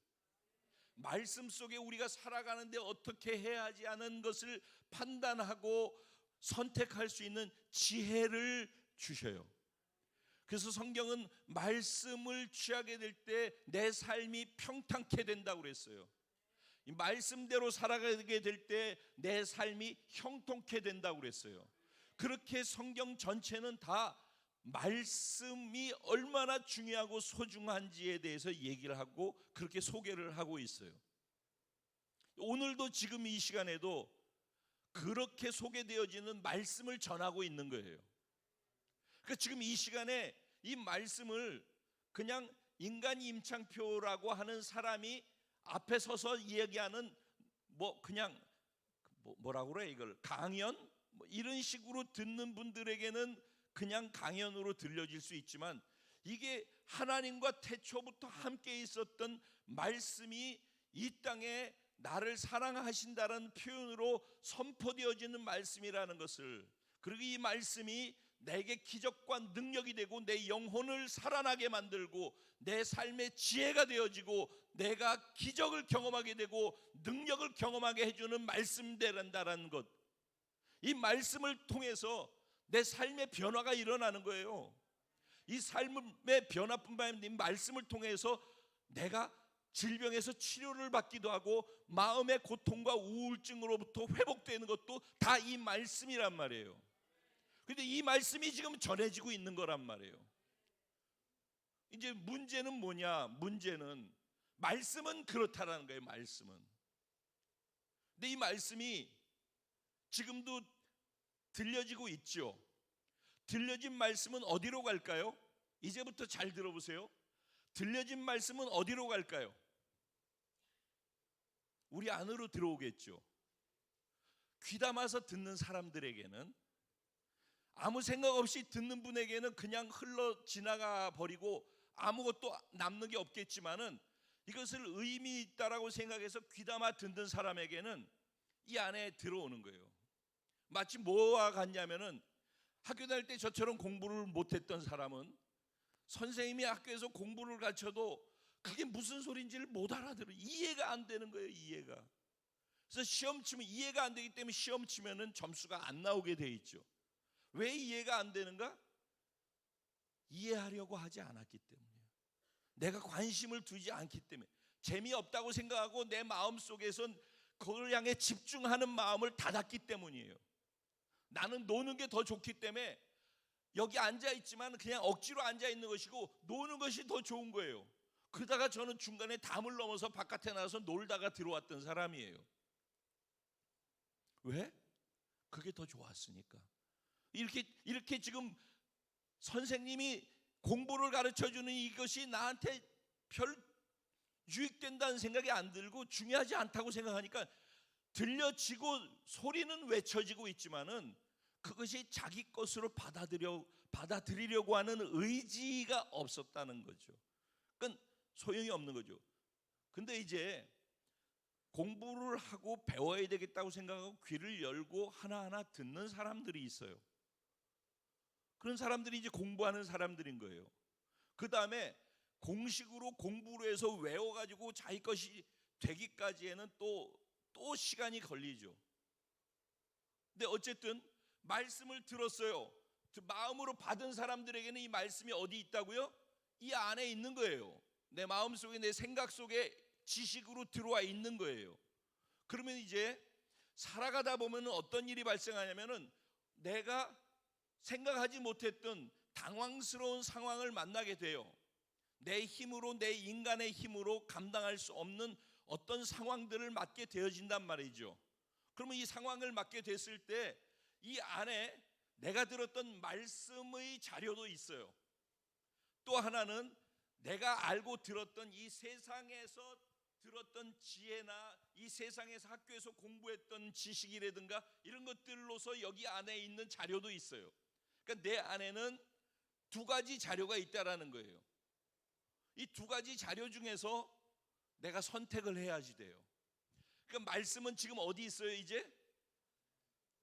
Speaker 1: 말씀 속에 우리가 살아가는데 어떻게 해야 하지 않은 것을 판단하고 선택할 수 있는 지혜를 주셔요. 그래서 성경은 말씀을 취하게 될 때 내 삶이 평탄케 된다고 그랬어요. 이 말씀대로 살아가게 될 때 내 삶이 형통케 된다고 그랬어요. 그렇게 성경 전체는 다 말씀이 얼마나 중요하고 소중한지에 대해서 얘기를 하고 그렇게 소개를 하고 있어요. 오늘도 지금 이 시간에도 그렇게 소개되어지는 말씀을 전하고 있는 거예요. 그러니까 지금 이 시간에 이 말씀을 그냥 인간 임창표라고 하는 사람이 앞에 서서 이야기하는 그냥 뭐라고 그래 이걸 강연 이런 식으로 듣는 분들에게는 그냥 강연으로 들려질 수 있지만 이게 하나님과 태초부터 함께 있었던 말씀이 이 땅에 나를 사랑하신다는 표현으로 선포되어지는 말씀이라는 것을, 그리고 이 말씀이 내게 기적과 능력이 되고 내 영혼을 살아나게 만들고 내 삶의 지혜가 되어지고 내가 기적을 경험하게 되고 능력을 경험하게 해주는 말씀이란다는 것, 이 말씀을 통해서 내 삶의 변화가 일어나는 거예요. 이 삶의 변화뿐만 아니라 이 말씀을 통해서 내가 질병에서 치료를 받기도 하고 마음의 고통과 우울증으로부터 회복되는 것도 다 이 말씀이란 말이에요. 근데 이 말씀이 지금 전해지고 있는 거란 말이에요. 이제 문제는 뭐냐? 문제는 말씀은 그렇다라는 거예요. 말씀은. 근데 이 말씀이 지금도 들려지고 있죠. 들려진 말씀은 어디로 갈까요? 이제부터 잘 들어보세요. 들려진 말씀은 어디로 갈까요? 우리 안으로 들어오겠죠. 귀담아서 듣는 사람들에게는, 아무 생각 없이 듣는 분에게는 그냥 흘러 지나가 버리고 아무것도 남는 게 없겠지만은 이것을 의미 있다라고 생각해서 귀담아 듣는 사람에게는 이 안에 들어오는 거예요. 마치 뭐와 같냐면은 학교 다닐 때 저처럼 공부를 못했던 사람은 선생님이 학교에서 공부를 가르쳐도 그게 무슨 소리인지를 못 알아들어요. 이해가 안 되는 거예요. 이해가. 그래서 시험 치면 이해가 안 되기 때문에 시험 치면은 점수가 안 나오게 돼 있죠. 왜 이해가 안 되는가? 이해하려고 하지 않았기 때문이에요. 내가 관심을 두지 않기 때문에, 재미없다고 생각하고 내 마음속에선 그걸 향해 집중하는 마음을 닫았기 때문이에요. 나는 노는 게 더 좋기 때문에 여기 앉아있지만 그냥 억지로 앉아있는 것이고 노는 것이 더 좋은 거예요. 그러다가 저는 중간에 담을 넘어서 바깥에 나가서 놀다가 들어왔던 사람이에요. 왜? 그게 더 좋았으니까. 이렇게 지금 선생님이 공부를 가르쳐주는 이것이 나한테 별 유익된다는 생각이 안 들고 중요하지 않다고 생각하니까 들려지고 소리는 외쳐지고 있지만은 그것이 자기 것으로 받아들이려고 하는 의지가 없었다는 거죠. 그러니까 소용이 없는 거죠. 근데 이제 공부를 하고 배워야 되겠다고 생각하고 귀를 열고 하나하나 듣는 사람들이 있어요. 그런 사람들이 이제 공부하는 사람들인 거예요. 그 다음에 공식으로 공부를 해서 외워가지고 자기 것이 되기까지에는 또 시간이 걸리죠. 근데 어쨌든 말씀을 들었어요. 마음으로 받은 사람들에게는 이 말씀이 어디 있다고요? 이 안에 있는 거예요. 내 마음속에, 내 생각 속에 지식으로 들어와 있는 거예요. 그러면 이제 살아가다 보면 어떤 일이 발생하냐면은 내가 생각하지 못했던 당황스러운 상황을 만나게 돼요. 내 힘으로, 내 인간의 힘으로 감당할 수 없는 어떤 상황들을 맞게 되어진단 말이죠. 그러면 이 상황을 맞게 됐을 때 이 안에 내가 들었던 말씀의 자료도 있어요. 또 하나는 내가 알고 들었던 이 세상에서 들었던 지혜나 이 세상에서 학교에서 공부했던 지식이라든가 이런 것들로서 여기 안에 있는 자료도 있어요. 그러니까 내 안에는 두 가지 자료가 있다라는 거예요. 이 두 가지 자료 중에서 내가 선택을 해야지 돼요. 그러니까 말씀은 지금 어디 있어요? 이제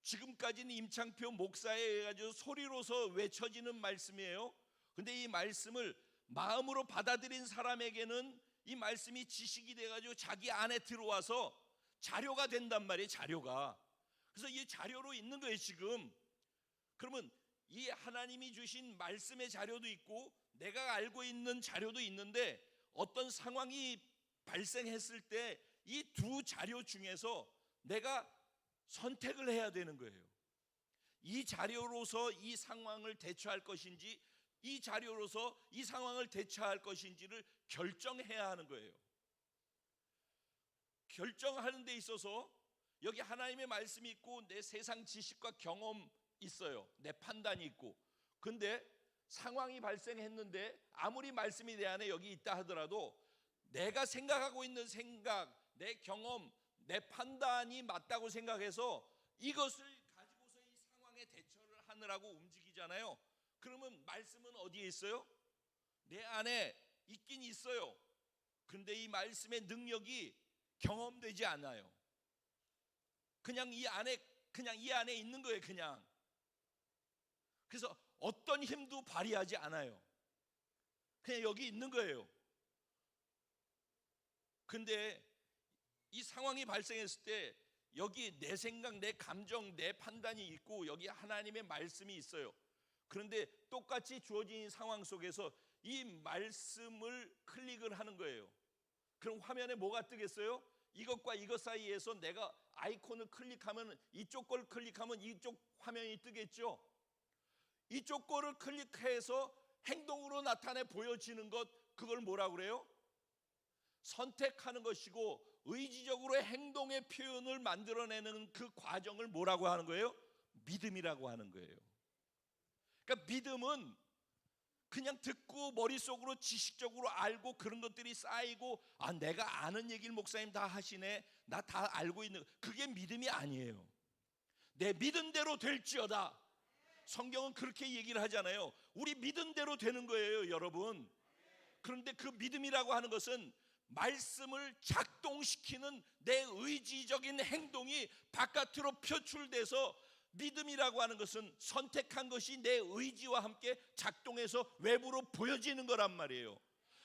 Speaker 1: 지금까지는 임창표 목사에 의해 가지고 소리로서 외쳐지는 말씀이에요. 근데 이 말씀을 마음으로 받아들인 사람에게는 이 말씀이 지식이 돼 가지고 자기 안에 들어와서 자료가 된단 말이에요. 자료가. 그래서 이 자료로 있는 거예요, 지금. 그러면 이 하나님이 주신 말씀의 자료도 있고 내가 알고 있는 자료도 있는데 어떤 상황이 발생했을 때 이 두 자료 중에서 내가 선택을 해야 되는 거예요. 이 자료로서 이 상황을 대처할 것인지 이 자료로서 이 상황을 대처할 것인지를 결정해야 하는 거예요. 결정하는 데 있어서 여기 하나님의 말씀이 있고 내 세상 지식과 경험 있어요. 내 판단이 있고. 근데 상황이 발생했는데 아무리 말씀이 내 안에 여기 있다 하더라도 내가 생각하고 있는 생각, 내 경험, 내 판단이 맞다고 생각해서 이것을 가지고서 이 상황에 대처를 하느라고 움직이잖아요. 그러면 말씀은 어디에 있어요? 내 안에 있긴 있어요. 그런데 이 말씀의 능력이 경험되지 않아요. 그냥 이 안에 있는 거예요, 그냥. 그래서 어떤 힘도 발휘하지 않아요. 그냥 여기 있는 거예요. 근데 이 상황이 발생했을 때 여기 내 생각, 내 감정, 내 판단이 있고 여기 하나님의 말씀이 있어요. 그런데 똑같이 주어진 상황 속에서 이 말씀을 클릭을 하는 거예요. 그럼 화면에 뭐가 뜨겠어요? 이것과 이것 사이에서 내가 아이콘을 클릭하면 이쪽 걸 클릭하면 이쪽 화면이 뜨겠죠. 이쪽 거를 클릭해서 행동으로 나타내 보여지는 것, 그걸 뭐라고 그래요? 선택하는 것이고 의지적으로 행동의 표현을 만들어내는 그 과정을 뭐라고 하는 거예요? 믿음이라고 하는 거예요. 그러니까 믿음은 그냥 듣고 머릿속으로 지식적으로 알고 그런 것들이 쌓이고 내가 아는 얘기를 목사님 다 하시네, 나 다 알고 있는, 그게 믿음이 아니에요. 내 믿은 대로 될지어다. 성경은 그렇게 얘기를 하잖아요. 우리 믿은 대로 되는 거예요, 여러분. 그런데 그 믿음이라고 하는 것은 말씀을 작동시키는 내 의지적인 행동이 바깥으로 표출돼서, 믿음이라고 하는 것은 선택한 것이 내 의지와 함께 작동해서 외부로 보여지는 거란 말이에요.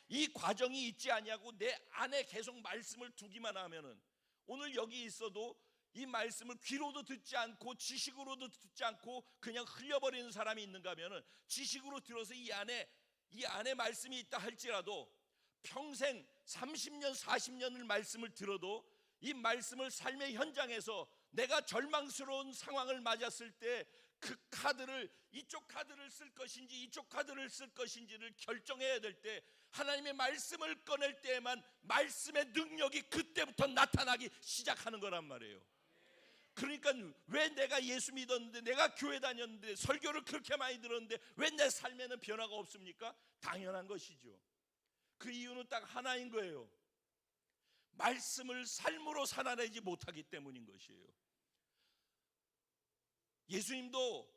Speaker 1: 이 과정이 있지 않냐고 내 안에 계속 말씀을 두기만 하면은, 오늘 여기 있어도 이 말씀을 귀로도 듣지 않고 지식으로도 듣지 않고 그냥 흘려버리는 사람이 있는가 하면은, 지식으로 들어서 이 안에 말씀이 있다 할지라도 평생 30년 40년을 말씀을 들어도 이 말씀을 삶의 현장에서 내가 절망스러운 상황을 맞았을 때 그 카드를, 이쪽 카드를 쓸 것인지 이쪽 카드를 쓸 것인지를 결정해야 될 때 하나님의 말씀을 꺼낼 때에만 말씀의 능력이 그때부터 나타나기 시작하는 거란 말이에요. 그러니까 왜 내가 예수 믿었는데, 내가 교회 다녔는데, 설교를 그렇게 많이 들었는데 왜 내 삶에는 변화가 없습니까? 당연한 것이죠. 그 이유는 딱 하나인 거예요. 말씀을 삶으로 살아내지 못하기 때문인 것이에요. 예수님도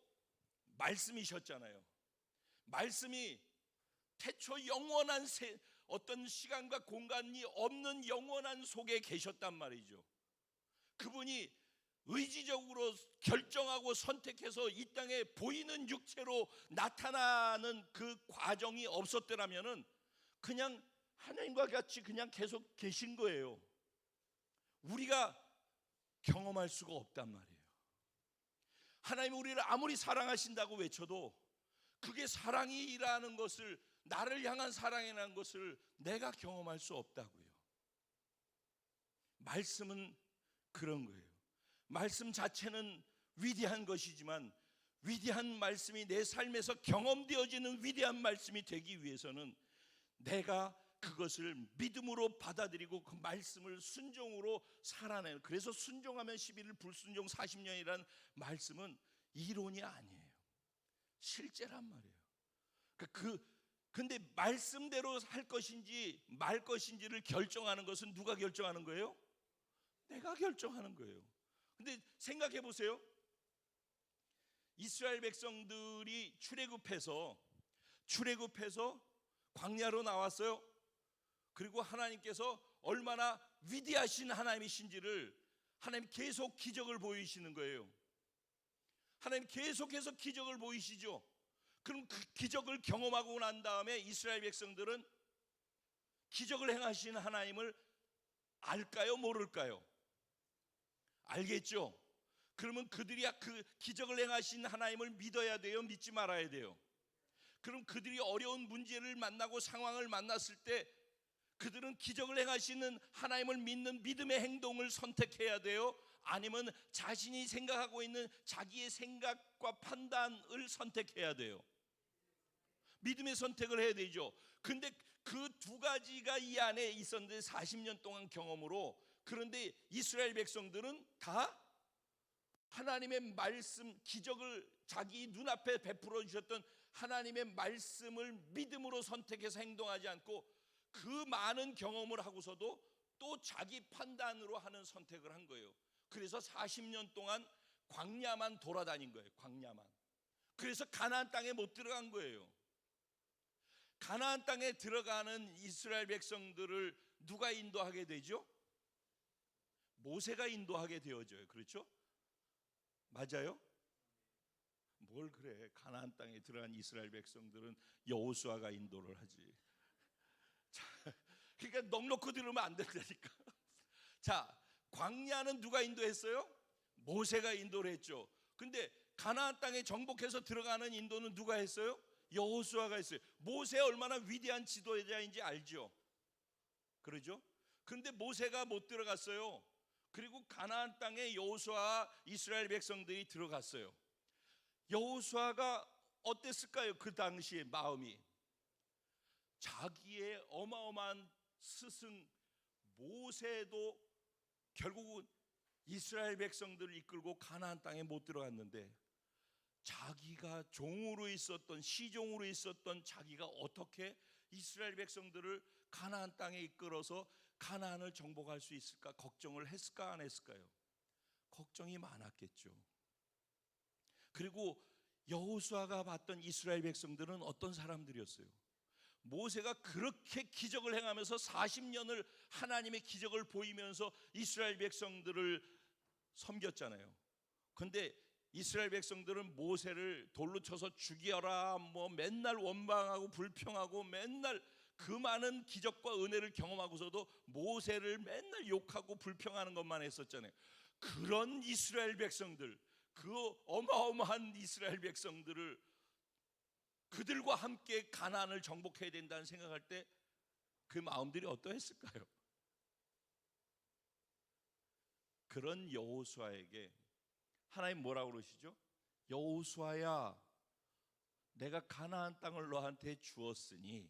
Speaker 1: 말씀이셨잖아요. 말씀이 태초 영원한 어떤 시간과 공간이 없는 영원한 속에 계셨단 말이죠. 그분이 의지적으로 결정하고 선택해서 이 땅에 보이는 육체로 나타나는 그 과정이 없었더라면은 그냥 하나님과 같이 그냥 계속 계신 거예요. 우리가 경험할 수가 없단 말이에요. 하나님 우리를 아무리 사랑하신다고 외쳐도 그게 사랑이라는 것을, 나를 향한 사랑이라는 것을 내가 경험할 수 없다고요. 말씀은 그런 거예요. 말씀 자체는 위대한 것이지만 위대한 말씀이 내 삶에서 경험되어지는 위대한 말씀이 되기 위해서는 내가 그것을 믿음으로 받아들이고 그 말씀을 순종으로 살아내는, 그래서 순종하면 11일 불순종 40년이라는 말씀은 이론이 아니에요. 실제란 말이에요. 근데 말씀대로 할 것인지 말 것인지를 결정하는 것은 누가 결정하는 거예요? 내가 결정하는 거예요. 근데 생각해 보세요. 이스라엘 백성들이 출애굽해서 광야로 나왔어요. 그리고 하나님께서 얼마나 위대하신 하나님이신지를 하나님 계속 기적을 보이시는 거예요. 하나님 계속해서 기적을 보이시죠. 그럼 그 기적을 경험하고 난 다음에 이스라엘 백성들은 기적을 행하신 하나님을 알까요? 모를까요? 알겠죠? 그러면 그들이 그 기적을 행하신 하나님을 믿어야 돼요? 믿지 말아야 돼요? 그럼 그들이 어려운 문제를 만나고 상황을 만났을 때 그들은 기적을 행하시는 하나님을 믿는 믿음의 행동을 선택해야 돼요? 아니면 자신이 생각하고 있는 자기의 생각과 판단을 선택해야 돼요? 믿음의 선택을 해야 되죠. 근데 그 두 가지가 이 안에 있었는데 40년 동안 경험으로, 그런데 이스라엘 백성들은 다 하나님의 말씀, 기적을 자기 눈앞에 베풀어 주셨던 하나님의 말씀을 믿음으로 선택해서 행동하지 않고 그 많은 경험을 하고서도 또 자기 판단으로 하는 선택을 한 거예요. 그래서 40년 동안 광야만 돌아다닌 거예요. 광야만. 그래서 가나안 땅에 못 들어간 거예요. 가나안 땅에 들어가는 이스라엘 백성들을 누가 인도하게 되죠? 모세가 인도하게 되어져요. 그렇죠? 맞아요? 뭘 그래? 가나안 땅에 들어간 이스라엘 백성들은 여호수아가 인도를 하지. 자, 그러니까 넉넉히 들으면 안 된다니까. 자, 광야는 누가 인도했어요? 모세가 인도를 했죠. 근데 가나안 땅에 정복해서 들어가는 인도는 누가 했어요? 여호수아가 했어요. 모세가 얼마나 위대한 지도자인지 알죠? 그러죠? 그런데 모세가 못 들어갔어요. 그리고 가나안 땅에 여호수아와 이스라엘 백성들이 들어갔어요. 여호수아가 어땠을까요? 그 당시의 마음이. 자기의 어마어마한 스승 모세도 결국은 이스라엘 백성들을 이끌고 가나안 땅에 못 들어갔는데 자기가 종으로 있었던, 시종으로 있었던 자기가 어떻게 이스라엘 백성들을 가나안 땅에 이끌어서 가나안을 정복할 수 있을까 걱정을 했을까 안 했을까요? 걱정이 많았겠죠. 그리고 여호수아가 봤던 이스라엘 백성들은 어떤 사람들이었어요? 모세가 그렇게 기적을 행하면서 40년을 하나님의 기적을 보이면서 이스라엘 백성들을 섬겼잖아요. 그런데 이스라엘 백성들은 모세를 돌로 쳐서 죽여라, 뭐 맨날 원망하고 불평하고 맨날 그 많은 기적과 은혜를 경험하고서도 모세를 맨날 욕하고 불평하는 것만 했었잖아요. 그런 이스라엘 백성들, 그 어마어마한 이스라엘 백성들을 그들과 함께 가나안을 정복해야 된다는 생각할 때 그 마음들이 어떠했을까요? 그런 여호수아에게 하나님 뭐라고 그러시죠? 여호수아야, 내가 가나안 땅을 너한테 주었으니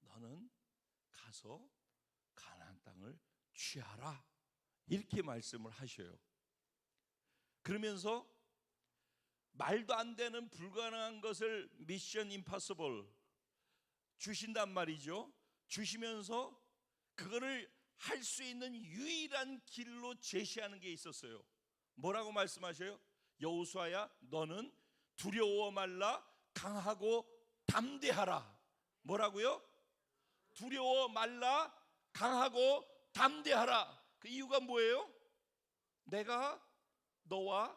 Speaker 1: 너는 가서 가나안 땅을 취하라, 이렇게 말씀을 하셔요. 그러면서 말도 안 되는 불가능한 것을 미션 임파서블 주신단 말이죠. 주시면서 그거를 할 수 있는 유일한 길로 제시하는 게 있었어요. 뭐라고 말씀하셔요? 여호수아야, 너는 두려워 말라, 강하고 담대하라. 뭐라고요? 두려워 말라, 강하고 담대하라. 그 이유가 뭐예요? 내가 너와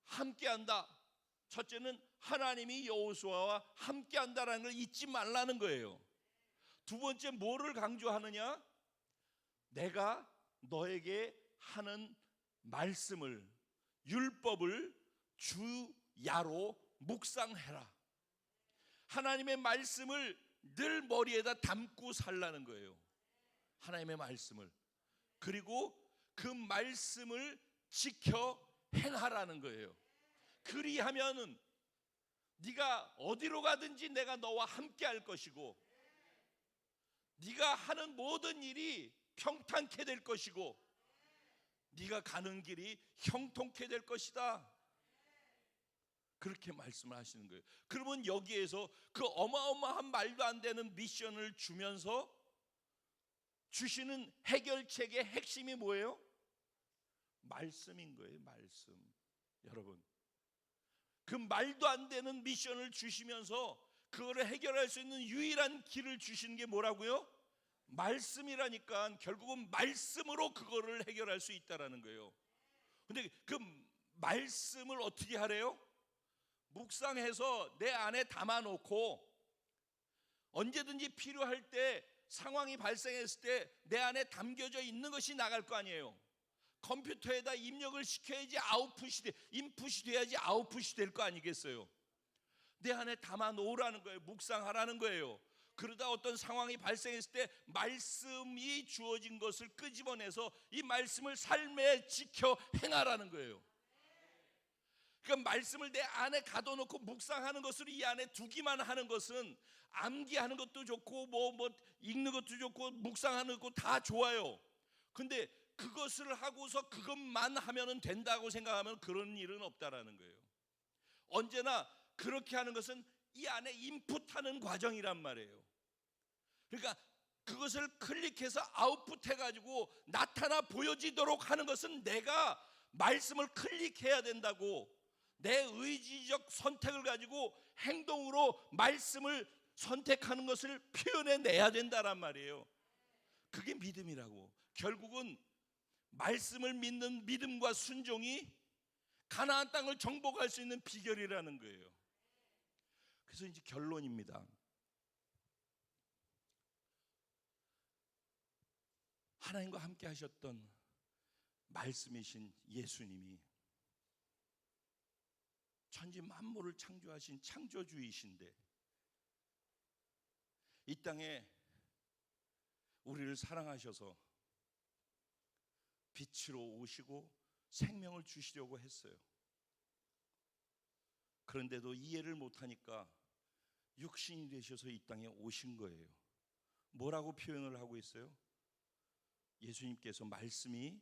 Speaker 1: 함께한다. 첫째는 하나님이 여호수아와 함께한다라는 걸 잊지 말라는 거예요. 두 번째, 뭐를 강조하느냐? 내가 너에게 하는 말씀을, 율법을 주야로 묵상해라. 하나님의 말씀을 늘 머리에다 담고 살라는 거예요. 하나님의 말씀을. 그리고 그 말씀을 지켜 행하라는 거예요. 그리하면은 네가 어디로 가든지 내가 너와 함께 할 것이고, 네가 하는 모든 일이 평탄케 될 것이고, 네가 가는 길이 형통케 될 것이다. 그렇게 말씀을 하시는 거예요. 그러면 여기에서 그 어마어마한 말도 안 되는 미션을 주면서 주시는 해결책의 핵심이 뭐예요? 말씀인 거예요. 말씀. 여러분, 그 말도 안 되는 미션을 주시면서 그거를 해결할 수 있는 유일한 길을 주시는 게 뭐라고요? 말씀이라니까. 결국은 말씀으로 그거를 해결할 수 있다라는 거예요. 근데 그 말씀을 어떻게 하래요? 묵상해서 내 안에 담아놓고 언제든지 필요할 때, 상황이 발생했을 때 내 안에 담겨져 있는 것이 나갈 거 아니에요. 컴퓨터에다 입력을 시켜야지 인풋이 돼야지 아웃풋이 될 거 아니겠어요? 내 안에 담아놓으라는 거예요. 묵상하라는 거예요. 그러다 어떤 상황이 발생했을 때 말씀이 주어진 것을 끄집어내서 이 말씀을 삶에 지켜 행하라는 거예요. 그러니까 말씀을 내 안에 가둬놓고 묵상하는 것으로 이 안에 두기만 하는 것은, 암기하는 것도 좋고 뭐 읽는 것도 좋고 묵상하는 것도 다 좋아요. 근데 그것을 하고서 그것만 하면 된다고 생각하면 그런 일은 없다라는 거예요. 언제나 그렇게 하는 것은 이 안에 인풋하는 과정이란 말이에요. 그러니까 그것을 클릭해서 아웃풋해가지고 나타나 보여지도록 하는 것은 내가 말씀을 클릭해야 된다고, 내 의지적 선택을 가지고 행동으로 말씀을 선택하는 것을 표현해내야 된다란 말이에요. 그게 믿음이라고. 결국은 말씀을 믿는 믿음과 순종이 가나안 땅을 정복할 수 있는 비결이라는 거예요. 그래서 이제 결론입니다. 하나님과 함께 하셨던 말씀이신 예수님이 천지 만물을 창조하신 창조주이신데, 이 땅에 우리를 사랑하셔서 빛으로 오시고 생명을 주시려고 했어요. 그런데도 이해를 못하니까 육신이 되셔서 이 땅에 오신 거예요. 뭐라고 표현을 하고 있어요? 예수님께서 말씀이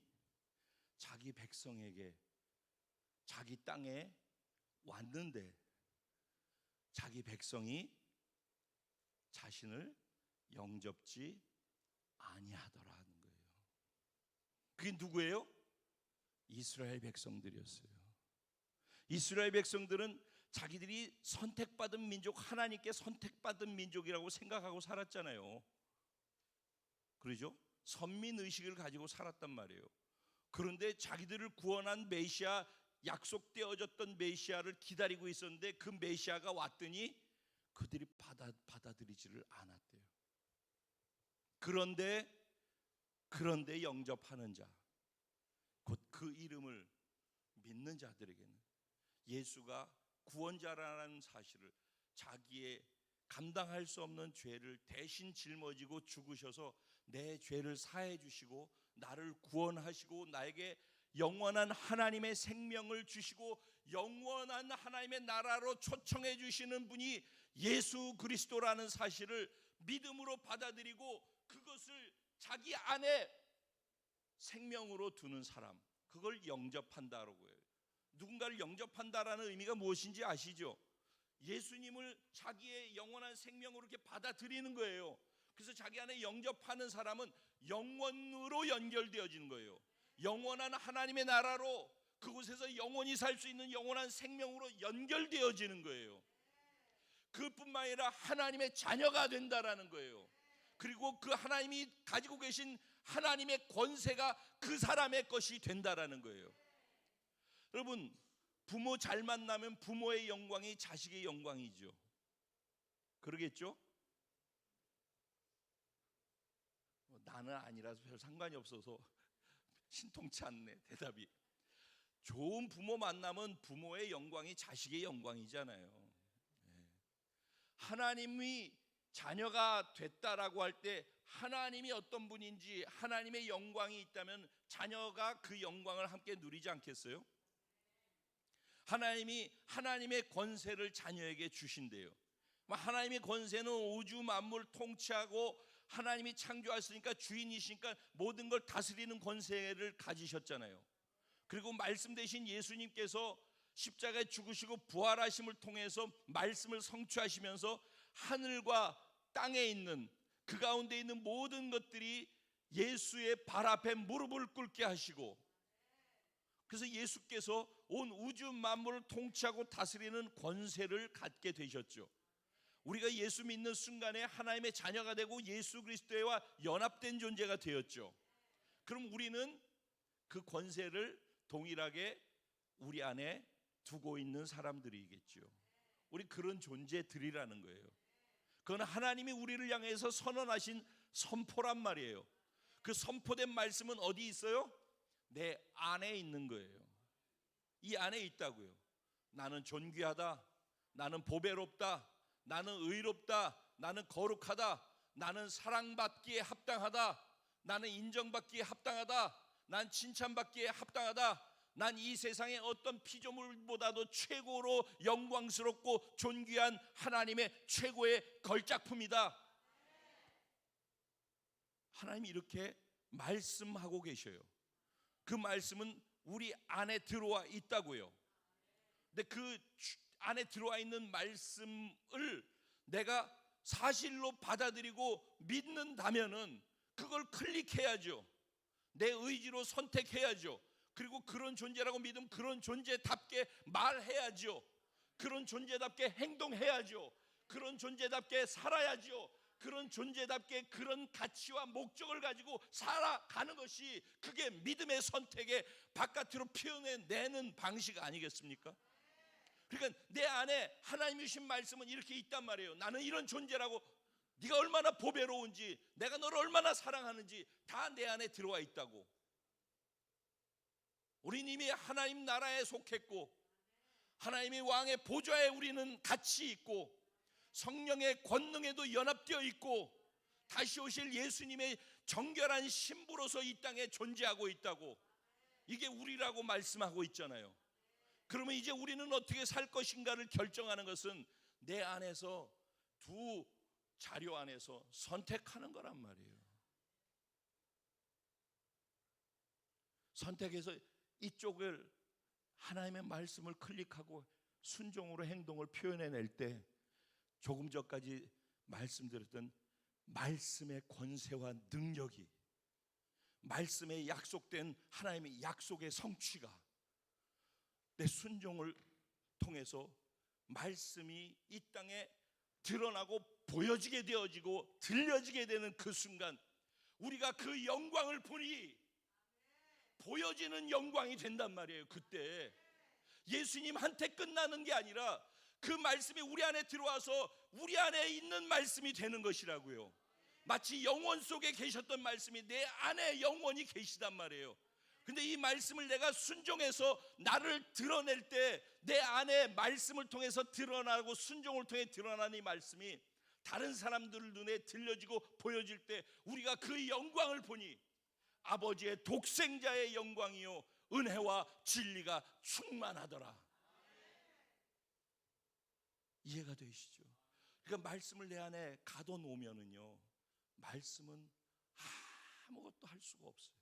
Speaker 1: 자기 백성에게, 자기 땅에 왔는데 자기 백성이 자신을 영접지 아니하더라는 거예요. 그게 누구예요? 이스라엘 백성들이었어요. 이스라엘 백성들은 자기들이 선택받은 민족, 하나님께 선택받은 민족이라고 생각하고 살았잖아요. 그러죠? 선민의식을 가지고 살았단 말이에요. 그런데 자기들을 구원한 메시아, 약속되어졌던 메시아를 기다리고 있었는데 그 메시아가 왔더니 그들이 받아들이지를 않았대요. 그런데 영접하는 자, 곧 그 이름을 믿는 자들에게는 예수가 구원자라는 사실을, 자기의 감당할 수 없는 죄를 대신 짊어지고 죽으셔서 내 죄를 사해 주시고 나를 구원하시고 나에게 영원한 하나님의 생명을 주시고 영원한 하나님의 나라로 초청해 주시는 분이 예수 그리스도라는 사실을 믿음으로 받아들이고 그것을 자기 안에 생명으로 두는 사람, 그걸 영접한다라고 해요. 누군가를 영접한다라는 의미가 무엇인지 아시죠? 예수님을 자기의 영원한 생명으로 이렇게 받아들이는 거예요. 그래서 자기 안에 영접하는 사람은 영원으로 연결되어지는 거예요. 영원한 하나님의 나라로 그곳에서 영원히 살 수 있는 영원한 생명으로 연결되어지는 거예요. 그뿐만 아니라 하나님의 자녀가 된다라는 거예요. 그리고 그 하나님이 가지고 계신 하나님의 권세가 그 사람의 것이 된다라는 거예요. 여러분, 부모 잘 만나면 부모의 영광이 자식의 영광이죠. 그러겠죠? 나는 아니라서 별 상관이 없어서 신통치 않네 대답이. 좋은 부모 만나면 부모의 영광이 자식의 영광이잖아요. 하나님이 자녀가 됐다라고 할 때 하나님이 어떤 분인지 하나님의 영광이 있다면 자녀가 그 영광을 함께 누리지 않겠어요? 하나님이 하나님의 권세를 자녀에게 주신대요. 하나님의 권세는 우주 만물을 통치하고 하나님이 창조하셨으니까 주인이시니까 모든 걸 다스리는 권세를 가지셨잖아요. 그리고 말씀 되신 예수님께서 십자가에 죽으시고 부활하심을 통해서 말씀을 성취하시면서 하늘과 땅에 있는 그 가운데 있는 모든 것들이 예수의 발 앞에 무릎을 꿇게 하시고, 그래서 예수께서 온 우주 만물을 통치하고 다스리는 권세를 갖게 되셨죠. 우리가 예수 믿는 순간에 하나님의 자녀가 되고 예수 그리스도와 연합된 존재가 되었죠. 그럼 우리는 그 권세를 동일하게 우리 안에 두고 있는 사람들이겠죠. 우리 그런 존재들이라는 거예요. 그건 하나님이 우리를 향해서 선언하신 선포란 말이에요. 그 선포된 말씀은 어디 있어요? 내 안에 있는 거예요. 이 안에 있다고요. 나는 존귀하다, 나는 보배롭다, 나는 의롭다, 나는 거룩하다, 나는 사랑받기에 합당하다, 나는 인정받기에 합당하다, 난 칭찬받기에 합당하다, 난 이 세상의 어떤 피조물보다도 최고로 영광스럽고 존귀한 하나님의 최고의 걸작품이다. 하나님이 이렇게 말씀하고 계셔요. 그 말씀은 우리 안에 들어와 있다고요. 근데 그 안에 들어와 있는 말씀을 내가 사실로 받아들이고 믿는다면은 그걸 클릭해야죠. 내 의지로 선택해야죠. 그리고 그런 존재라고 믿으면 그런 존재답게 말해야죠. 그런 존재답게 행동해야죠. 그런 존재답게 살아야죠. 그런 존재답게 그런 가치와 목적을 가지고 살아가는 것이 그게 믿음의 선택의 바깥으로 표현해내는 방식 아니겠습니까? 그러니까 내 안에 하나님이 주신 말씀은 이렇게 있단 말이에요. 나는 이런 존재라고, 네가 얼마나 보배로운지, 내가 너를 얼마나 사랑하는지 다 내 안에 들어와 있다고. 우리는 이미 하나님 나라에 속했고 하나님의 왕의 보좌에 우리는 같이 있고 성령의 권능에도 연합되어 있고 다시 오실 예수님의 정결한 신부로서 이 땅에 존재하고 있다고. 이게 우리라고 말씀하고 있잖아요. 그러면 이제 우리는 어떻게 살 것인가를 결정하는 것은 내 안에서 두 자료 안에서 선택하는 거란 말이에요. 선택해서 이쪽을 하나님의 말씀을 클릭하고 순종으로 행동을 표현해낼 때 조금 전까지 말씀드렸던 말씀의 권세와 능력이, 말씀에 약속된 하나님의 약속의 성취가 내 순종을 통해서 말씀이 이 땅에 드러나고 보여지게 되어지고 들려지게 되는 그 순간 우리가 그 영광을 보니 보여지는 영광이 된단 말이에요. 그때 예수님한테 끝나는 게 아니라 그 말씀이 우리 안에 들어와서 우리 안에 있는 말씀이 되는 것이라고요. 마치 영원 속에 계셨던 말씀이 내 안에 영원히 계시단 말이에요. 근데 이 말씀을 내가 순종해서 나를 드러낼 때 내 안에 말씀을 통해서 드러나고 순종을 통해 드러나는 이 말씀이 다른 사람들 눈에 들려지고 보여질 때 우리가 그 영광을 보니 아버지의 독생자의 영광이요 은혜와 진리가 충만하더라. 이해가 되시죠? 그러니까 말씀을 내 안에 가둬놓으면은요, 말씀은 아무것도 할 수가 없어요.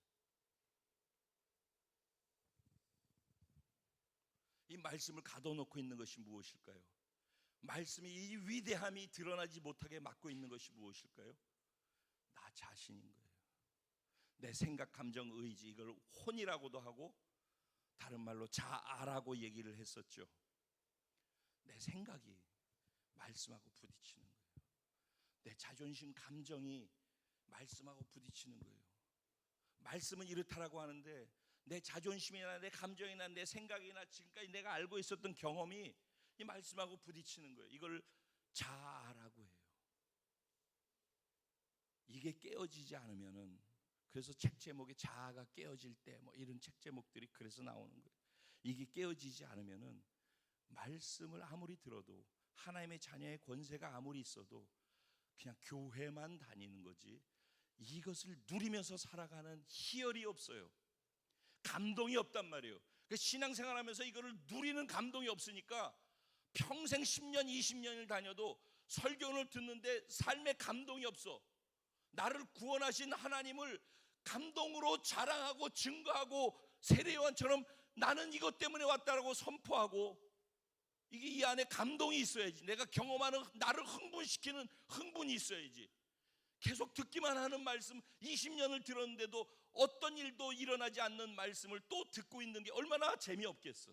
Speaker 1: 이 말씀을 가둬놓고 있는 것이 무엇일까요? 말씀이 이 위대함이 드러나지 못하게 막고 있는 것이 무엇일까요? 나 자신인 거예요. 내 생각, 감정, 의지, 이걸 혼이라고도 하고 다른 말로 자아라고 얘기를 했었죠. 내 생각이 말씀하고 부딪히는 거예요. 내 자존심, 감정이 말씀하고 부딪히는 거예요. 말씀은 이렇다라고 하는데 내 자존심이나 내 감정이나 내 생각이나 지금까지 내가 알고 있었던 경험이 이 말씀하고 부딪히는 거예요. 이걸 자아라고 해요. 이게 깨어지지 않으면은, 그래서 책 제목에 자아가 깨어질 때 뭐 이런 책 제목들이 그래서 나오는 거예요. 이게 깨어지지 않으면은 말씀을 아무리 들어도, 하나님의 자녀의 권세가 아무리 있어도 그냥 교회만 다니는 거지 이것을 누리면서 살아가는 희열이 없어요. 감동이 없단 말이에요. 신앙생활하면서 이거를 누리는 감동이 없으니까 평생 10년 20년을 다녀도 설교를 듣는데 삶의 감동이 없어. 나를 구원하신 하나님을 감동으로 자랑하고 증거하고 세례요한처럼 나는 이것 때문에 왔다라고 선포하고, 이게 이 안에 감동이 있어야지. 내가 경험하는, 나를 흥분시키는 흥분이 있어야지. 계속 듣기만 하는 말씀 20년을 들었는데도 어떤 일도 일어나지 않는 말씀을 또 듣고 있는 게 얼마나 재미없겠어.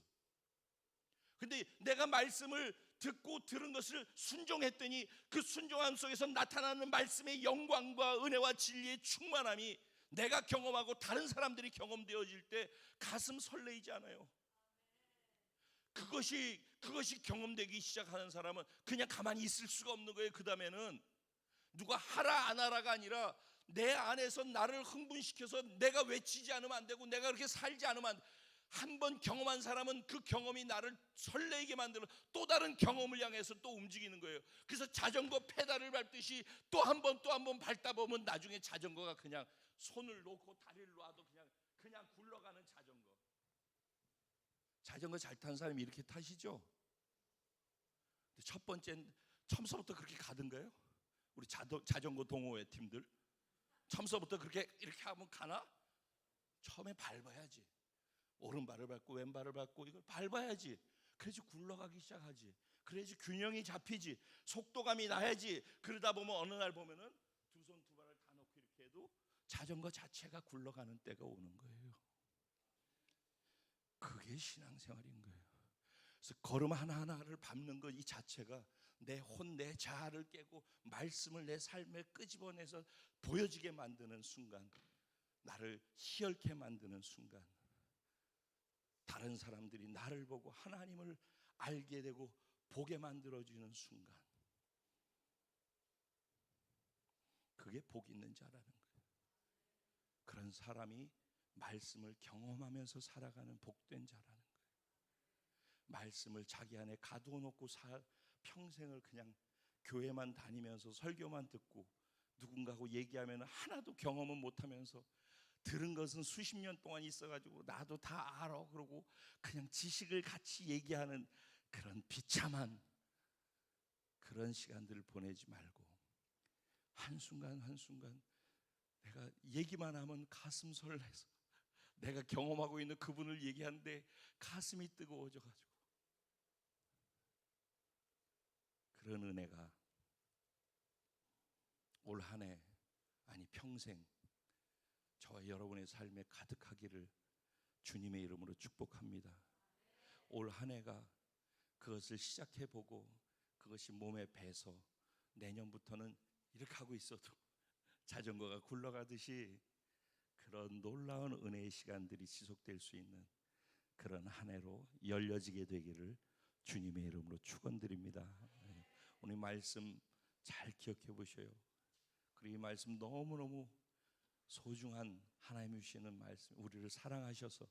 Speaker 1: 근데 내가 말씀을 듣고 들은 것을 순종했더니 그 순종함 속에서 나타나는 말씀의 영광과 은혜와 진리의 충만함이 내가 경험하고 다른 사람들이 경험되어질 때 가슴 설레이지 않아요? 그것이 경험되기 시작하는 사람은 그냥 가만히 있을 수가 없는 거예요. 그 다음에는 누가 하라 안 하라가 아니라 내 안에서 나를 흥분시켜서 내가 외치지 않으면 안 되고 내가 그렇게 살지 않으면 안 돼. 한번 경험한 사람은 그 경험이 나를 설레게 만들어 또 다른 경험을 향해서 또 움직이는 거예요. 그래서 자전거 페달을 밟듯이 또 한 번 밟다 보면 나중에 자전거가 그냥 손을 놓고 다리를 놔도 그냥 굴러가는 자전거. 자전거 잘 타는 사람이 이렇게 타시죠? 첫 번째 처음서부터 그렇게 가던가요? 우리 자전거 동호회 팀들 처음서부터 그렇게 이렇게 하면 가나? 처음에 밟아야지. 오른발을 밟고 왼발을 밟고 이걸 밟아야지. 그래야지 굴러가기 시작하지. 그래야지 균형이 잡히지. 속도감이 나야지. 그러다 보면 어느 날 보면은 두 손 두 발을 다 놓고 이렇게 해도 자전거 자체가 굴러가는 때가 오는 거예요. 그게 신앙생활인 거예요. 그래서 걸음 하나하나를 밟는 것 이 자체가 내 혼, 내 자아를 깨고 말씀을 내 삶에 끄집어내서 보여지게 만드는 순간, 나를 희열케 만드는 순간, 다른 사람들이 나를 보고 하나님을 알게 되고 보게 만들어주는 순간, 그게 복 있는 자라는 거예요. 그런 사람이 말씀을 경험하면서 살아가는 복된 자라는 거예요. 말씀을 자기 안에 가두어놓고 평생을 그냥 교회만 다니면서 설교만 듣고 누군가하고 얘기하면 하나도 경험은 못하면서 들은 것은 수십 년 동안 있어가지고 나도 다 알아 그러고 그냥 지식을 같이 얘기하는 그런 비참한 그런 시간들을 보내지 말고 한순간 한순간 내가 얘기만 하면 가슴 설레서 내가 경험하고 있는 그분을 얘기하는데 가슴이 뜨거워져가지고 그런 은혜가 올 한 해 아니 평생 저와 여러분의 삶에 가득하기를 주님의 이름으로 축복합니다. 올 한 해가 그것을 시작해보고 그것이 몸에 배서 내년부터는 이렇게 하고 있어도 자전거가 굴러가듯이 그런 놀라운 은혜의 시간들이 지속될 수 있는 그런 한 해로 열려지게 되기를 주님의 이름으로 축원드립니다. 오늘 말씀 잘 기억해 보셔요. 그리고 이 말씀 너무너무 소중한 하나님이 주시는 말씀, 우리를 사랑하셔서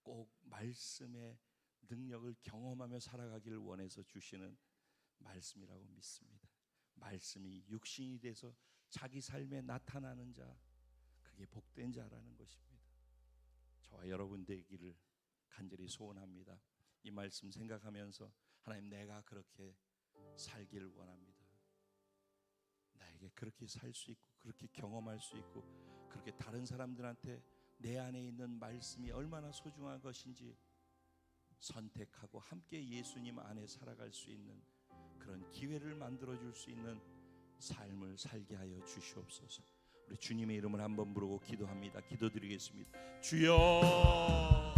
Speaker 1: 꼭 말씀의 능력을 경험하며 살아가기를 원해서 주시는 말씀이라고 믿습니다. 말씀이 육신이 돼서 자기 삶에 나타나는 자, 그게 복된 자라는 것입니다. 저와 여러분 되기를 간절히 소원합니다. 이 말씀 생각하면서 하나님, 내가 그렇게 살기를 원합니다. 나에게 그렇게 살 수 있고 그렇게 경험할 수 있고 그렇게 다른 사람들한테 내 안에 있는 말씀이 얼마나 소중한 것인지 선택하고 함께 예수님 안에 살아갈 수 있는 그런 기회를 만들어줄 수 있는 삶을 살게 하여 주시옵소서. 우리 주님의 이름을 한번 부르고 기도합니다. 기도드리겠습니다. 주여,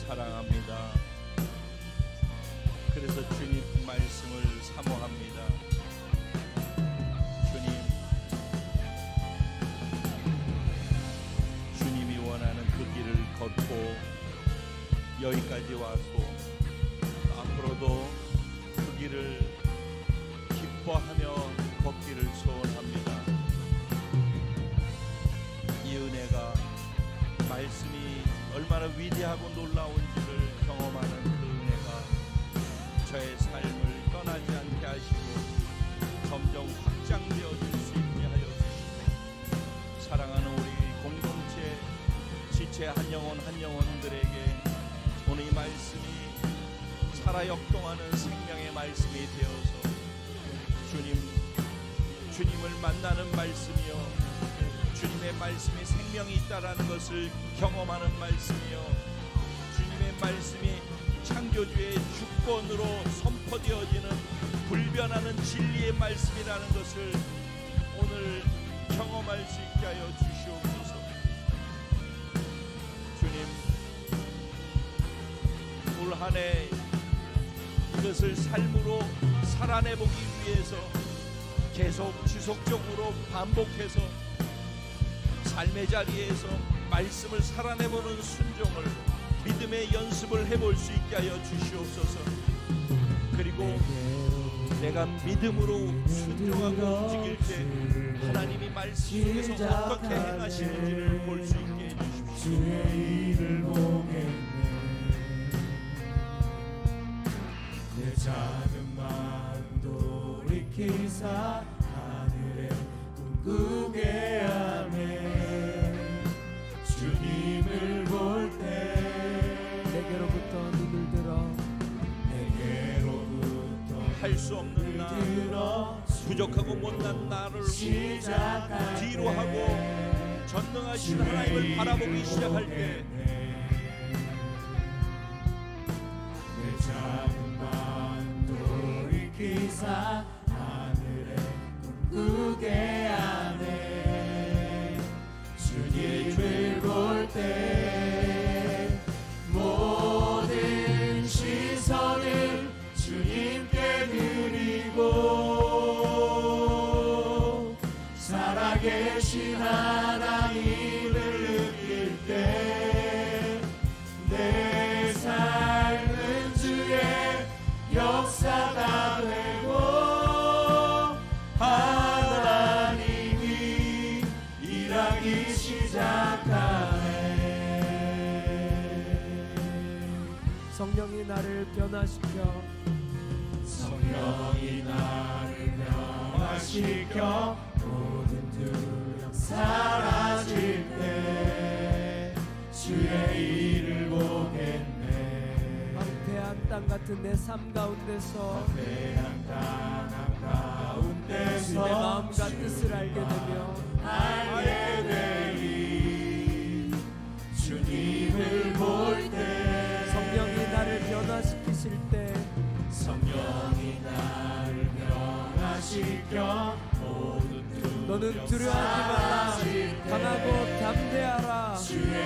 Speaker 1: 사랑합니다. 그래서 주님 말씀을 사모합니다. 주님이 원하는 그 길을 걷고 여기까지 와서 앞으로도 그 길을 기뻐하며 걷기를 소원합니다. 이 은혜가, 말씀이 얼마나 위대하고 놀라운지를 경험하는 그 은혜가 저의 삶을 떠나지 않게 하시고 점점 확장되어질 수 있게 하여 주시고, 사랑하는 우리 공동체 지체 한 영혼 한 영혼들에게 오늘 이 말씀이 살아 역동하는 생명의 말씀이 되어서 주님을 만나는 말씀이요, 주님의 말씀에 생명이 있다라는 것을 경험하는 말씀이요, 주님의 말씀이 창조주의 주권으로 선포되어지는 불변하는 진리의 말씀이라는 것을 오늘 경험할 수 있게 하여 주시옵소서. 주님, 올 한 해 이것을 삶으로 살아내보기 위해서 계속 지속적으로 반복해서 삶의 자리에서 말씀을 살아내보는 순종을, 믿음의 연습을 해볼 수 있게 하여 주시옵소서. 그리고 내가 믿음으로 순종하고 움직일 때 하나님이 말씀 속에서 어떻게 행하시는지를 볼 수 있게 해주십시오.
Speaker 2: 주의 일을 보겠네. 내 작은 마음 돌이키사 하늘에 꿈꾸게 하네. 주님을 볼 때
Speaker 3: 내게로부터 눈을 들어
Speaker 1: 할 수 없는 나, 부족하고 못난 나를 뒤로 하고 전능하신 하나님을 바라보기 시작할 때
Speaker 2: 내 작은 마음 돌이키사 하늘에 꿈꾸게 하네. 주님을 볼 때 모든 시선을 주님께 드리고 살아계신 하나님을 느낄 때 내 삶은 주의 역사가 되고 하나님이 일하기 시작하네.
Speaker 3: 성령이 나를 변화시켜
Speaker 2: 성령이 나를 변화시켜 모든 두려움 사라질 때 주의 일을 보겠네.
Speaker 3: 황폐한 땅 같은 내 삶 가운데서
Speaker 2: 황폐한 땅 가운데서
Speaker 3: 내 마음과 뜻을 알게 되며
Speaker 2: 되리. 주님을 볼 때
Speaker 3: 성령이 나를 변화시키실 때
Speaker 2: 성령이 나를 변화시켜 모든
Speaker 3: 너는 두려워하지 말라, 강하고 담대하라.
Speaker 2: 주의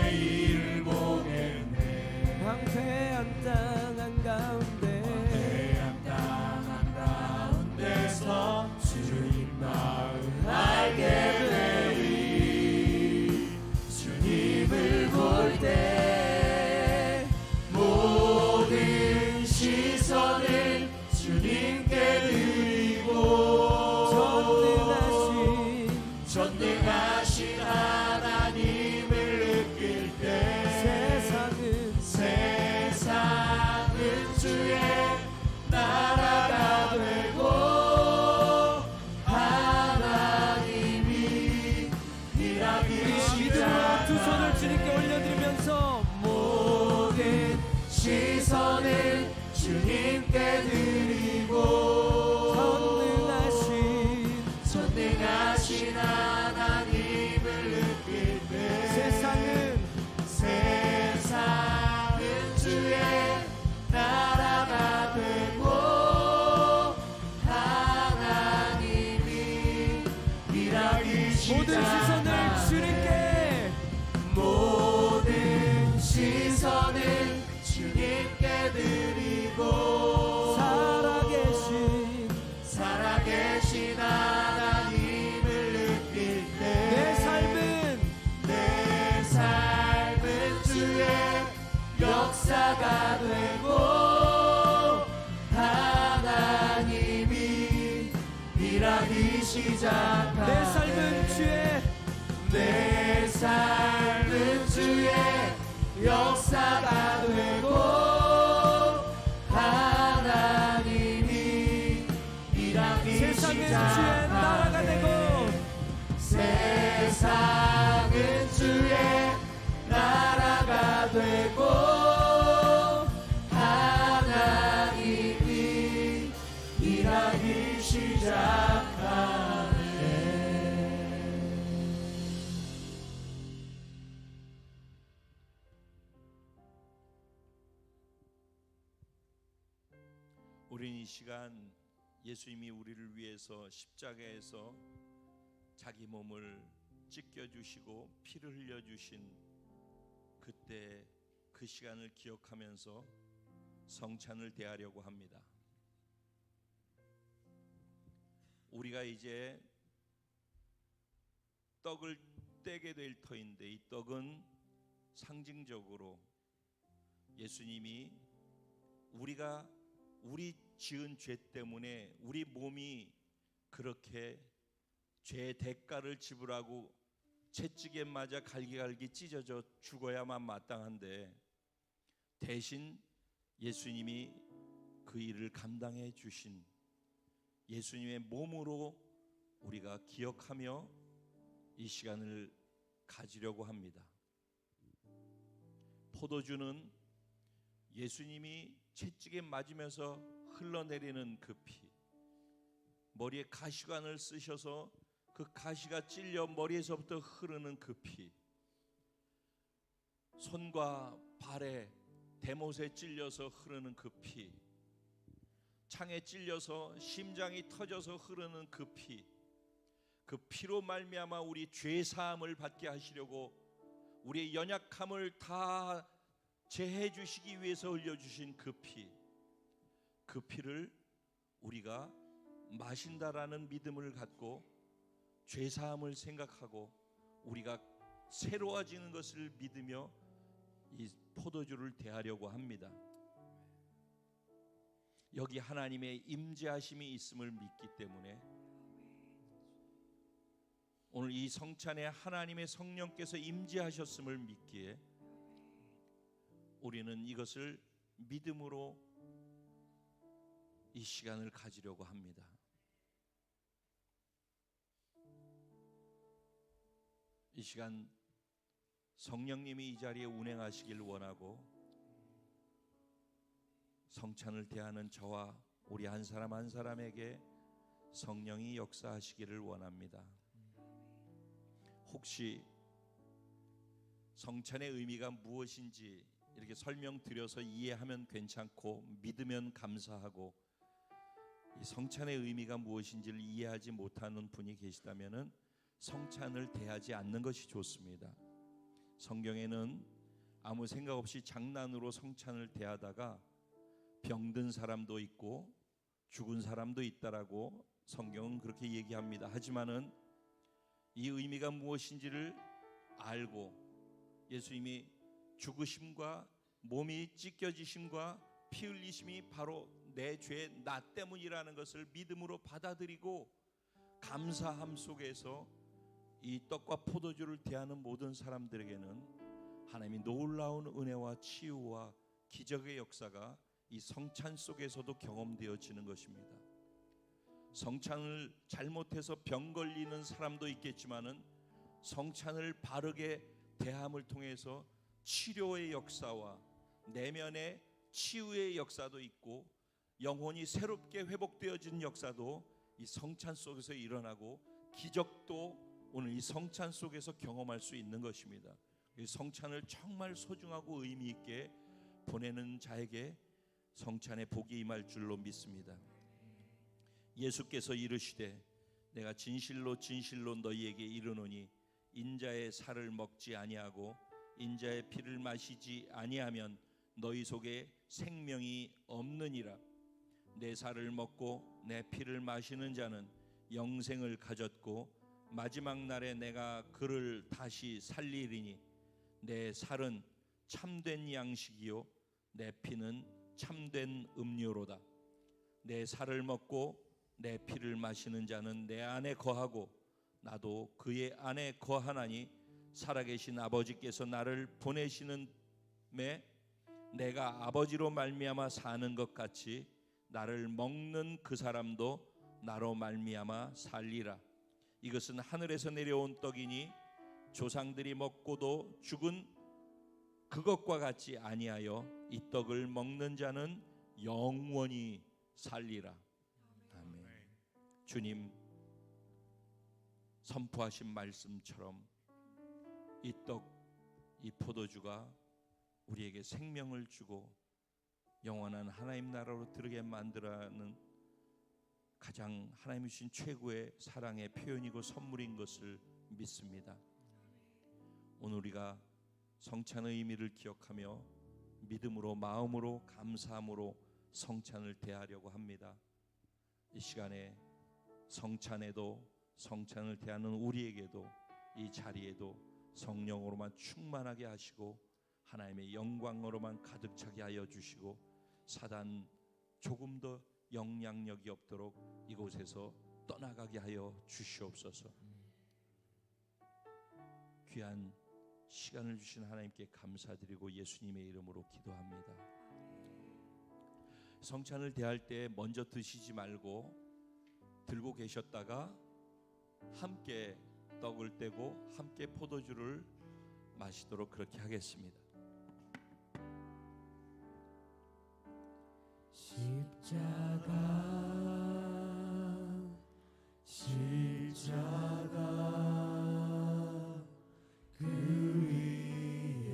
Speaker 2: 일을 보겠네.
Speaker 3: 황폐한 땅 한가운데
Speaker 2: 황폐한 땅 한가운데서 주님 마음 알게 되리. 주의 나라가 되고 하나님이 일하기
Speaker 3: 믿음으로 두 손을 주님께 올려드리면서
Speaker 2: 모든 시선을 주님께 드리고 전능하신 하나님을 느낄 때 세상은 주의 나라가 되고 하나님이 일하기
Speaker 3: 모든 시선을 주님께
Speaker 2: 모든 시선을 주님께 드리고 살아계신 하나님을 느낄 때 내 삶은 주의 역사가 되고 하나님이 일하기 시작하네. 내 삶은 주의 역사가 되고 하나님이 일하기 시작하네. 세상은 주의 나라가 되고 하나님이 일하기 시작하네.
Speaker 1: 우리는 이 시간 예수님이 우리를 위해서 십자가에서 자기 몸을 찢겨주시고 피를 흘려주신 그때 그 시간을 기억하면서 성찬을 대하려고 합니다. 우리가 이제 떡을 떼게 될 터인데 이 떡은 상징적으로 예수님이 우리가 우리 지은 죄 때문에 우리 몸이 그렇게 죄의 대가를 지불하고 채찍에 맞아 갈기갈기 찢어져 죽어야만 마땅한데 대신 예수님이 그 일을 감당해 주신 예수님의 몸으로 우리가 기억하며 이 시간을 가지려고 합니다. 포도주는 예수님이 채찍에 맞으면서 흘러내리는 그 피, 머리에 가시관을 쓰셔서 그 가시가 찔려 머리에서부터 흐르는 그 피, 손과 발에 대못에 찔려서 흐르는 그 피, 창에 찔려서 심장이 터져서 흐르는 그 피, 그 피로 말미암아 우리 죄 사함을 받게 하시려고 우리의 연약함을 다 제해 주시기 위해서 흘려주신 그 피, 그 피를 우리가 마신다라는 믿음을 갖고 죄 사함을 생각하고 우리가 새로워지는 것을 믿으며 이 포도주를 대하려고 합니다. 여기 하나님의 임재하심이 있음을 믿기 때문에 오늘 이 성찬에 하나님의 성령께서 임재하셨음을 믿기에 우리는 이것을 믿음으로 이 시간을 가지려고 합니다. 이 시간 성령님이 이 자리에 운행하시길 원하고 성찬을 대하는 저와 우리 한 사람 한 사람에게 성령이 역사하시기를 원합니다. 혹시 성찬의 의미가 무엇인지 이렇게 설명드려서 이해하면 괜찮고 믿으면 감사하고 이 성찬의 의미가 무엇인지를 이해하지 못하는 분이 계시다면은 성찬을 대하지 않는 것이 좋습니다. 성경에는 아무 생각 없이 장난으로 성찬을 대하다가 병든 사람도 있고 죽은 사람도 있다라고 성경은 그렇게 얘기합니다. 하지만은 이 의미가 무엇인지를 알고 예수님이 죽으심과 몸이 찢겨지심과 피 흘리심이 바로 내 죄 나 때문이라는 것을 믿음으로 받아들이고 감사함 속에서 이 떡과 포도주를 대하는 모든 사람들에게는 하나님이 놀라운 은혜와 치유와 기적의 역사가 이 성찬 속에서도 경험되어지는 것입니다. 성찬을 잘못해서 병 걸리는 사람도 있겠지만은 성찬을 바르게 대함을 통해서 치료의 역사와 내면의 치유의 역사도 있고 영혼이 새롭게 회복되어지는 역사도 이 성찬 속에서 일어나고 기적도 오늘 이 성찬 속에서 경험할 수 있는 것입니다. 이 성찬을 정말 소중하고 의미 있게 보내는 자에게 성찬의 복이 임할 줄로 믿습니다. 예수께서 이르시되 내가 진실로 진실로 너희에게 이르노니 인자의 살을 먹지 아니하고 인자의 피를 마시지 아니하면 너희 속에 생명이 없느니라. 내 살을 먹고 내 피를 마시는 자는 영생을 가졌고 마지막 날에 내가 그를 다시 살리리니 내 살은 참된 양식이요 내 피는 참된 음료로다. 내 살을 먹고 내 피를 마시는 자는 내 안에 거하고 나도 그의 안에 거하나니 살아계신 아버지께서 나를 보내시는 매 내가 아버지로 말미암아 사는 것 같이 나를 먹는 그 사람도 나로 말미암아 살리라. 이것은 하늘에서 내려온 떡이니 조상들이 먹고도 죽은 그것과 같지 아니하여 이 떡을 먹는 자는 영원히 살리라. 아멘. 주님 선포하신 말씀처럼 이 떡, 이 포도주가 우리에게 생명을 주고 영원한 하나님 나라로 들어게 만들어가는 가장 하나님이 주신 최고의 사랑의 표현이고 선물인 것을 믿습니다. 오늘 우리가 성찬의 의미를 기억하며 믿음으로 마음으로 감사함으로 성찬을 대하려고 합니다. 이 시간에 성찬에도 성찬을 대하는 우리에게도 이 자리에도 성령으로만 충만하게 하시고 하나님의 영광으로만 가득 차게 하여 주시고 사단 조금 더 영향력이 없도록 이곳에서 떠나가게 하여 주시옵소서. 귀한 시간을 주신 하나님께 감사드리고 예수님의 이름으로 기도합니다. 성찬을 대할 때 먼저 드시지 말고 들고 계셨다가 함께 떡을 떼고 함께 포도주를 마시도록 그렇게 하겠습니다.
Speaker 2: 십자가 그 위에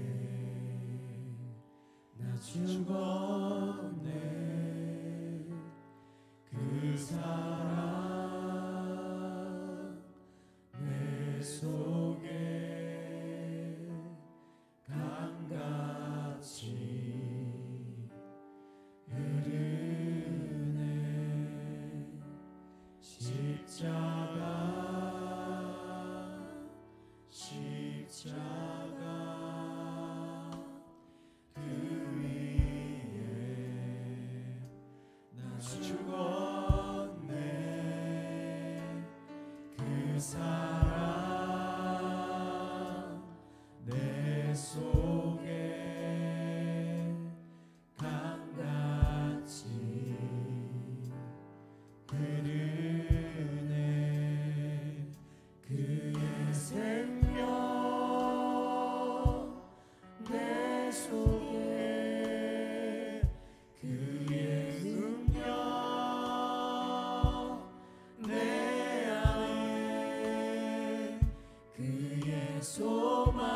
Speaker 2: 나 죽었네. 그 사랑 내 속에 강같이 흐르네. 십자가 그 위에 나 죽었네. 그 사랑 내 속에 강같이 흐르네. 그의 생명 내 속에 그의 능력 내 안에 그의 소망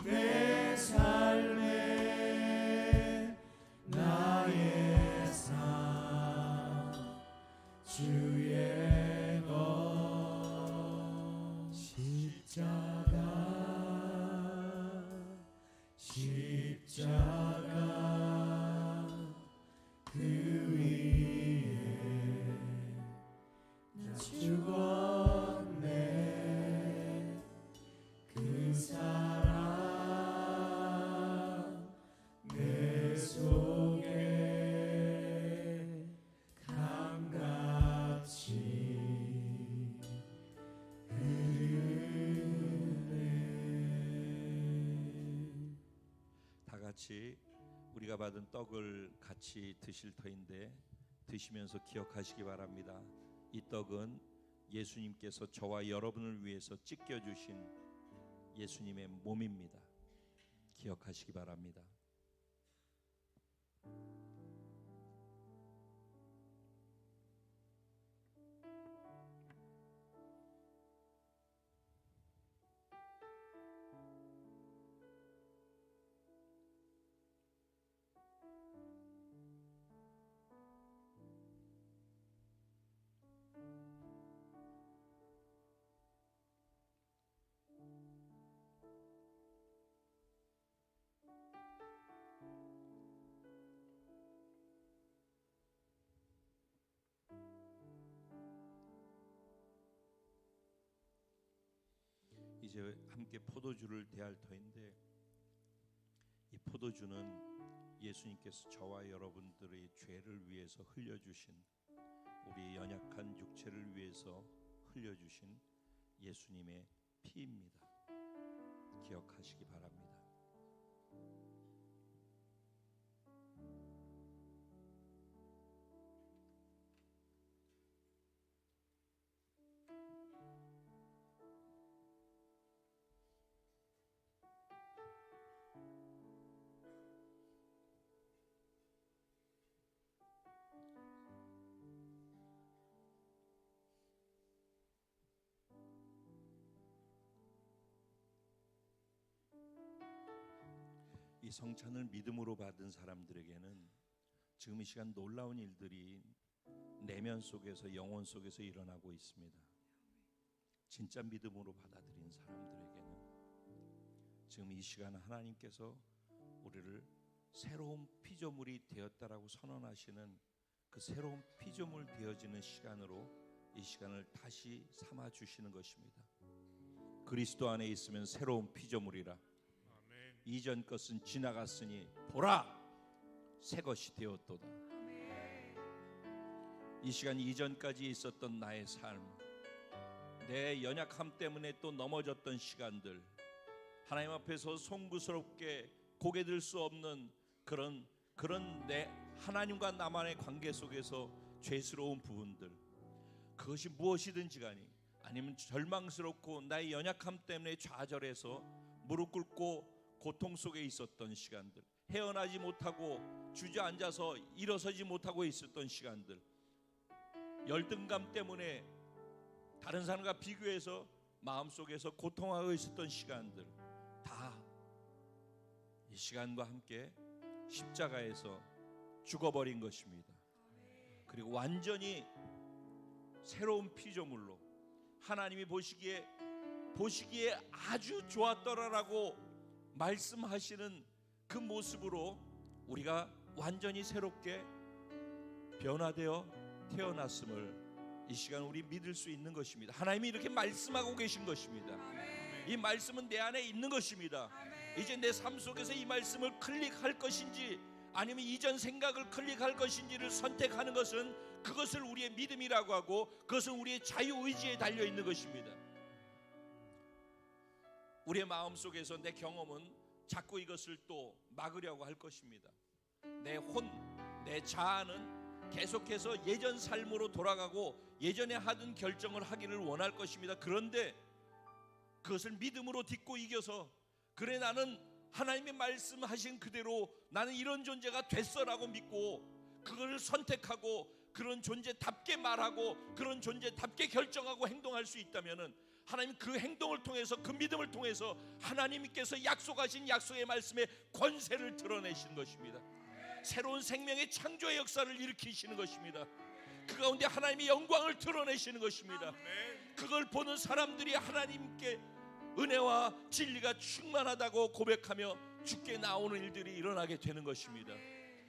Speaker 2: 내 삶에 나의 삶 주의 것. 십자가 그 위에 나 죽었네. 그 사랑 내 속에 강같이 흐르네.
Speaker 1: 다 같이 우리가 받은 떡을 같이 드실 터인데 드시면서 기억하시기 바랍니다. 이 떡은 예수님께서 저와 여러분을 위해서 찢겨주신 예수님의 몸입니다. 기억하시기 바랍니다. 이제 함께 포도주를 대할 터인데, 이 포도주는 예수님께서 저와 여러분들의 죄를 위해서 흘려주신, 우리 연약한 육체를 위해서 흘려주신 예수님의 피입니다. 기억하시기 바랍니다. 이 성찬을 믿음으로 받은 사람들에게는 지금 이 시간 놀라운 일들이 내면 속에서, 영혼 속에서 일어나고 있습니다. 진짜 믿음으로 받아들인 사람들에게는 지금 이 시간 하나님께서 우리를 새로운 피조물이 되었다라고 선언하시는 그 새로운 피조물 되어지는 시간으로 이 시간을 다시 삼아 주시는 것입니다. 그리스도 안에 있으면 새로운 피조물이라. 이전 것은 지나갔으니 보라, 새 것이 되었도다. 이 시간 이전까지 있었던 나의 삶, 내 연약함 때문에 또 넘어졌던 시간들, 하나님 앞에서 송구스럽게 고개 들 수 없는 그런 내 하나님과 나만의 관계 속에서 죄스러운 부분들, 그것이 무엇이든지 간에, 아니면 절망스럽고 나의 연약함 때문에 좌절해서 무릎 꿇고 고통 속에 있었던 시간들, 헤어나지 못하고 주저앉아서 일어서지 못하고 있었던 시간들, 열등감 때문에 다른 사람과 비교해서 마음속에서 고통하고 있었던 시간들, 다 이 시간과 함께 십자가에서 죽어버린 것입니다. 그리고 완전히 새로운 피조물로 하나님이 보시기에 아주 좋았더라라고 말씀하시는 그 모습으로 우리가 완전히 새롭게 변화되어 태어났음을 이 시간 우리 믿을 수 있는 것입니다. 하나님이 이렇게 말씀하고 계신 것입니다. 이 말씀은 내 안에 있는 것입니다. 이제 내 삶 속에서 이 말씀을 클릭할 것인지 아니면 이전 생각을 클릭할 것인지를 선택하는 것은, 그것을 우리의 믿음이라고 하고, 그것은 우리의 자유의지에 달려 있는 것입니다. 우리의 마음속에서 내 경험은 자꾸 이것을 또 막으려고 할 것입니다. 내 자아는 계속해서 예전 삶으로 돌아가고 예전에 하던 결정을 하기를 원할 것입니다. 그런데 그것을 믿음으로 딛고 이겨서, 그래 나는 하나님의 말씀하신 그대로 나는 이런 존재가 됐어라고 믿고 그걸 선택하고 그런 존재답게 말하고 그런 존재답게 결정하고 행동할 수 있다면은, 하나님 그 행동을 통해서, 그 믿음을 통해서 하나님께서 약속하신 약속의 말씀에 권세를 드러내시는 것입니다. 새로운 생명의 창조의 역사를 일으키시는 것입니다. 그 가운데 하나님의 영광을 드러내시는 것입니다. 그걸 보는 사람들이 하나님께 은혜와 진리가 충만하다고 고백하며 주께 나오는 일들이 일어나게 되는 것입니다.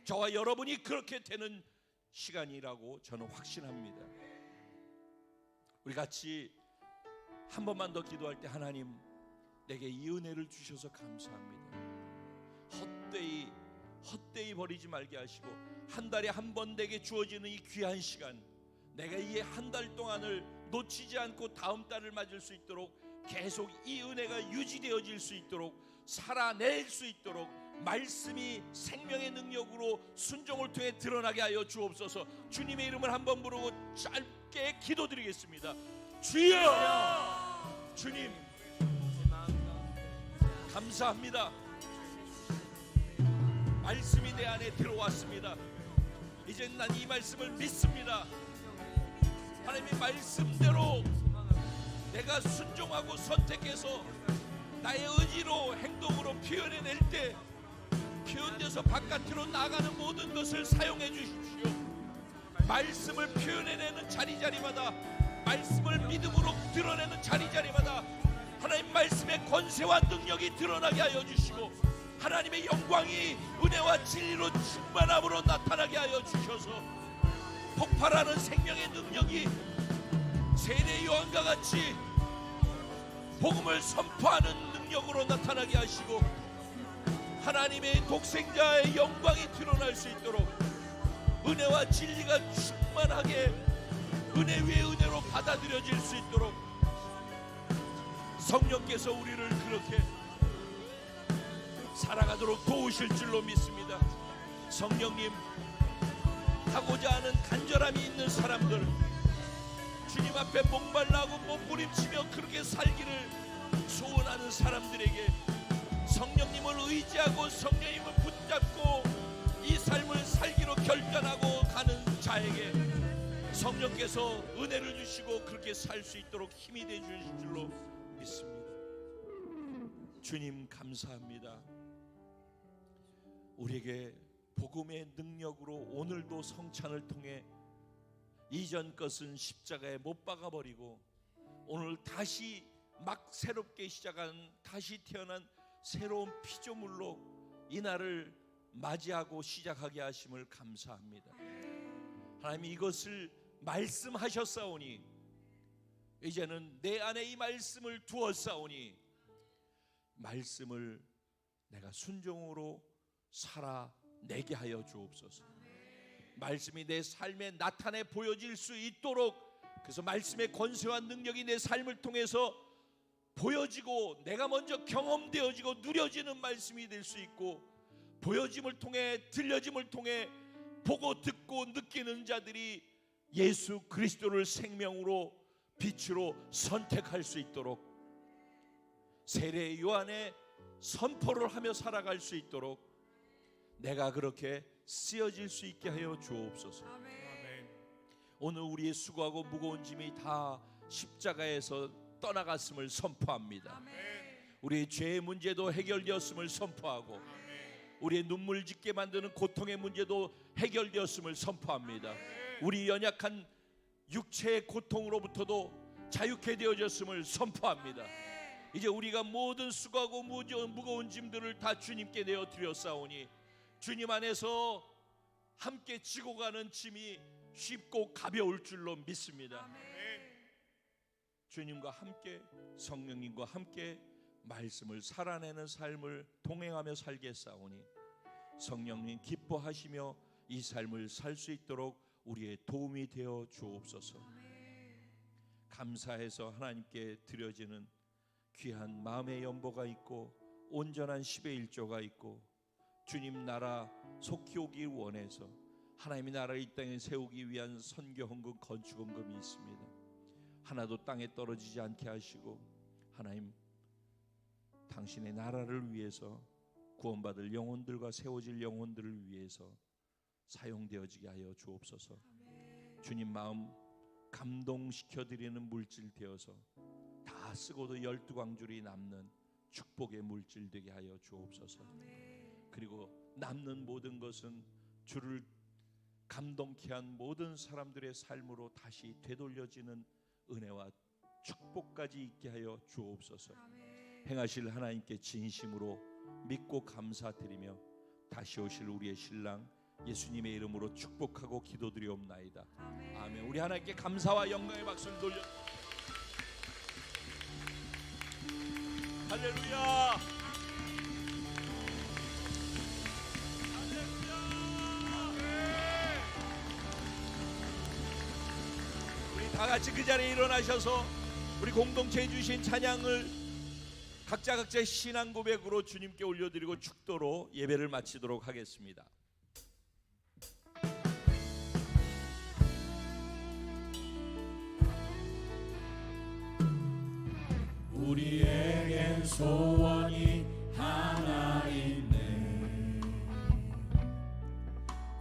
Speaker 1: 저와 여러분이 그렇게 되는 시간이라고 저는 확신합니다. 우리 같이 한 번만 더 기도할 때, 하나님 내게 이 은혜를 주셔서 감사합니다. 헛되이 버리지 말게 하시고, 한 달에 한 번 내게 주어지는 이 귀한 시간, 내가 이 한 달 동안을 놓치지 않고 다음 달을 맞을 수 있도록 계속 이 은혜가 유지되어질 수 있도록 살아낼 수 있도록 말씀이 생명의 능력으로 순종을 통해 드러나게 하여 주옵소서. 주님의 이름을 한번 부르고 짧게 기도드리겠습니다. 주여! 주님 감사합니다. 말씀이 내 안에 들어왔습니다. 이제 난 이 말씀을 믿습니다. 하나님의 말씀대로 내가 순종하고 선택해서 나의 의지로 행동으로 표현해낼 때 표현돼서 바깥으로 나가는 모든 것을 사용해 주십시오. 말씀을 표현해내는 자리자리마다, 말씀을 믿음으로 드러내는 자리자리마다 하나님 말씀의 권세와 능력이 드러나게 하여 주시고 하나님의 영광이 은혜와 진리로 충만함으로 나타나게 하여 주셔서 폭발하는 생명의 능력이 세례 요한과 같이 복음을 선포하는 능력으로 나타나게 하시고 하나님의 독생자의 영광이 드러날 수 있도록 은혜와 진리가 충만하게 은혜 위에 은혜로 받아들여질 수 있도록 성령께서 우리를 그렇게 살아가도록 도우실 줄로 믿습니다. 성령님, 하고자 하는 간절함이 있는 사람들, 주님 앞에 목말라하고 몸부림치며 그렇게 살기를 소원하는 사람들에게 성령님을 의지하고 성령님을 붙잡고 이 삶을 살기로 결단하고 가는 자에게 성령께서 은혜를 주시고 그렇게 살 수 있도록 힘이 되어 주실 줄로 믿습니다. 주님 감사합니다. 우리에게 복음의 능력으로 오늘도 성찬을 통해 이전 것은 십자가에 못 박아버리고 오늘 다시 막 새롭게 시작한, 다시 태어난 새로운 피조물로 이 날을 맞이하고 시작하게 하심을 감사합니다. 하나님, 이것을 말씀하셨사오니 이제는 내 안에 이 말씀을 두었사오니 말씀을 내가 순종으로 살아내게 하여 주옵소서. 말씀이 내 삶에 나타내 보여질 수 있도록, 그래서 말씀의 권세와 능력이 내 삶을 통해서 보여지고 내가 먼저 경험되어지고 누려지는 말씀이 될 수 있고, 보여짐을 통해 들려짐을 통해 보고 듣고 느끼는 자들이 예수 그리스도를 생명으로 빛으로 선택할 수 있도록, 세례 요한의 선포를 하며 살아갈 수 있도록 내가 그렇게 쓰여질 수 있게 하여 주옵소서. 아멘. 오늘 우리의 수고하고 무거운 짐이 다 십자가에서 떠나갔음을 선포합니다. 아멘. 우리의 죄의 문제도 해결되었음을 선포하고, 아멘. 우리의 눈물 짓게 만드는 고통의 문제도 해결되었음을 선포합니다. 아멘. 우리 연약한 육체의 고통으로부터도 자유케 되어졌음을 선포합니다. 아멘. 이제 우리가 모든 수고하고 무거운 짐들을 다 주님께 내어 드렸사오니 주님 안에서 함께 지고 가는 짐이 쉽고 가벼울 줄로 믿습니다. 아멘. 주님과 함께, 성령님과 함께 말씀을 살아내는 삶을 동행하며 살겠사오니 성령님 기뻐하시며 이 삶을 살 수 있도록 우리의 도움이 되어 주옵소서. 아멘. 감사해서 하나님께 드려지는 귀한 마음의 연보가 있고 온전한 10의 1조가 있고 주님 나라 속히 오기 원해서 하나님의 나라를 이 땅에 세우기 위한 선교 헌금, 건축 헌금이 있습니다. 하나도 땅에 떨어지지 않게 하시고 하나님, 당신의 나라를 위해서 구원받을 영혼들과 세워질 영혼들을 위해서 사용되어지게 하여 주옵소서. 아멘. 주님 마음 감동시켜드리는 물질 되어서 다 쓰고도 12광줄이 남는 축복의 물질 되게 하여 주옵소서. 아멘. 그리고 남는 모든 것은 주를 감동케 한 모든 사람들의 삶으로 다시 되돌려지는 은혜와 축복까지 있게 하여 주옵소서. 아멘. 행하실 하나님께 진심으로 믿고 감사드리며 다시 오실 우리의 신랑 예수님의 이름으로 축복하고 기도드리옵나이다. 아멘. 아멘. 우리 하나님께 감사와 영광의 박수를 돌려. 할렐루야. 다 같이 그 자리에 일어나셔서 우리 공동체에 주신 찬양을 각자의 신앙 고백으로 주님께 올려드리고 축도로 예배를 마치도록 하겠습니다.
Speaker 2: 우리에겐 소원이 하나 있네.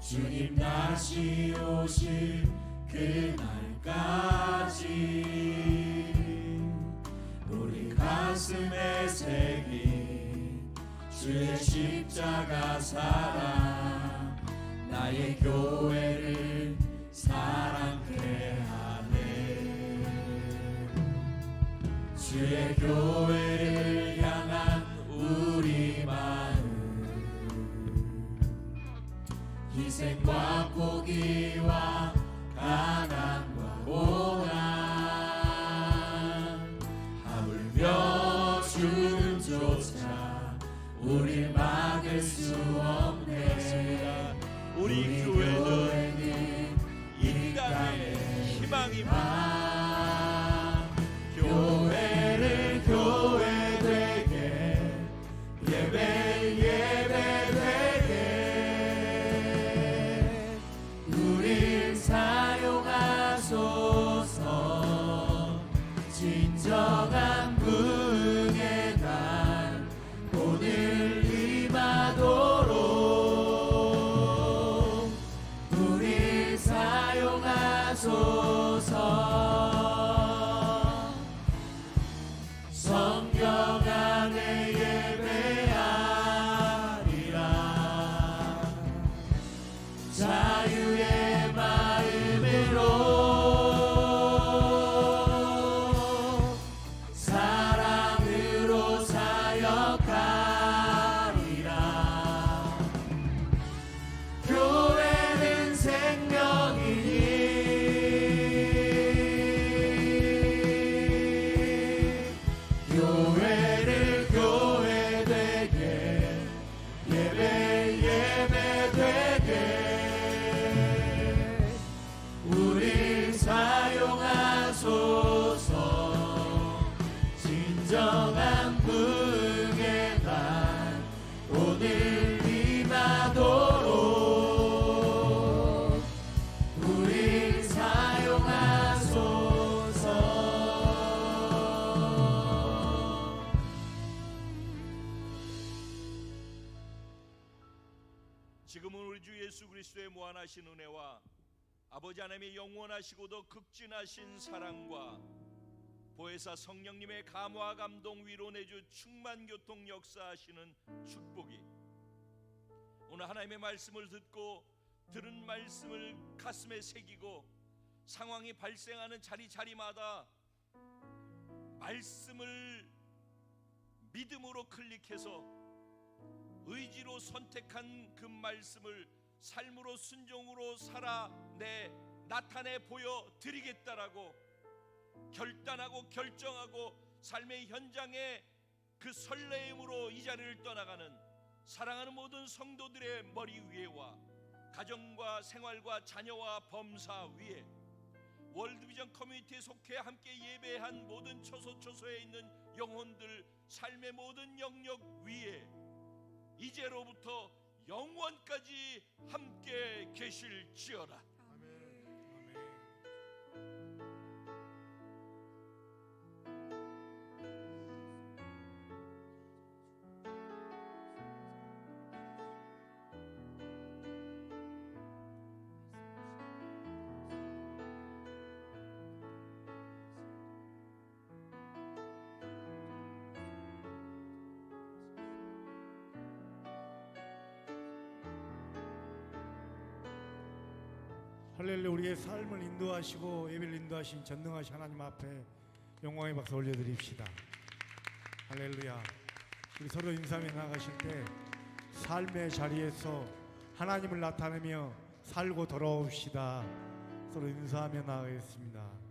Speaker 2: 주님 다시 오실 그날까지 우리 가슴에 새긴 주의 십자가 사랑, 나의 교회를 사랑케 하네. 주의 교회를 향한 우리 마음, 희생과 포기와 가난과 고난, 하물며 죽음조차 우릴 막을 수 없네.
Speaker 1: 우리 교회는 인간의 희망입니다.
Speaker 2: 교회를 교회 되게, 예배 되게 우릴 사용하소서. 진정한 부흥의 날 오늘 임하도록 우릴 사용하소서. 성경 안에 예배하리라. 자유의 마음으로 사랑으로 사역하리라. 교회는 생명이니 교회를 교회 되게, 예배 되게 우릴 사용하소서. 진정한 부흥의 날 오늘 임하도록 우릴 사용하소서.
Speaker 1: 지금은 우리 주 예수 그리스도의 무한하신 은혜와 아버지 하나님의 영원하시고도 극진하신 사랑과 보혜사 성령님의 감화 감동 위로 내주 충만 교통 역사하시는 축복이 오늘 하나님의 말씀을 듣고 들은 말씀을 가슴에 새기고 상황이 발생하는 자리마다 말씀을 믿음으로 클릭해서 의지로 선택한 그 말씀을 삶으로 순종으로 나타내 보여 드리겠다라고 결단하고 결정하고 삶의 현장에 그 설레임으로 이 자리를 떠나가는 사랑하는 모든 성도들의 머리 위에와 가정과 생활과 자녀와 범사 위에 월드비전 커뮤니티에 속해 함께 예배한 모든 처소처소에 있는 영혼들 삶의 모든 영역 위에 이제로부터 영원까지 함께 계실지어다.
Speaker 4: 할렐루야. 우리의 삶을 인도하시고 예배를 인도하신 전능하신 하나님 앞에 영광의 박수 올려드립시다. 할렐루야. 우리 서로 인사하며 나아가실 때 삶의 자리에서 하나님을 나타내며 살고 돌아옵시다. 서로 인사하며 나아가겠습니다.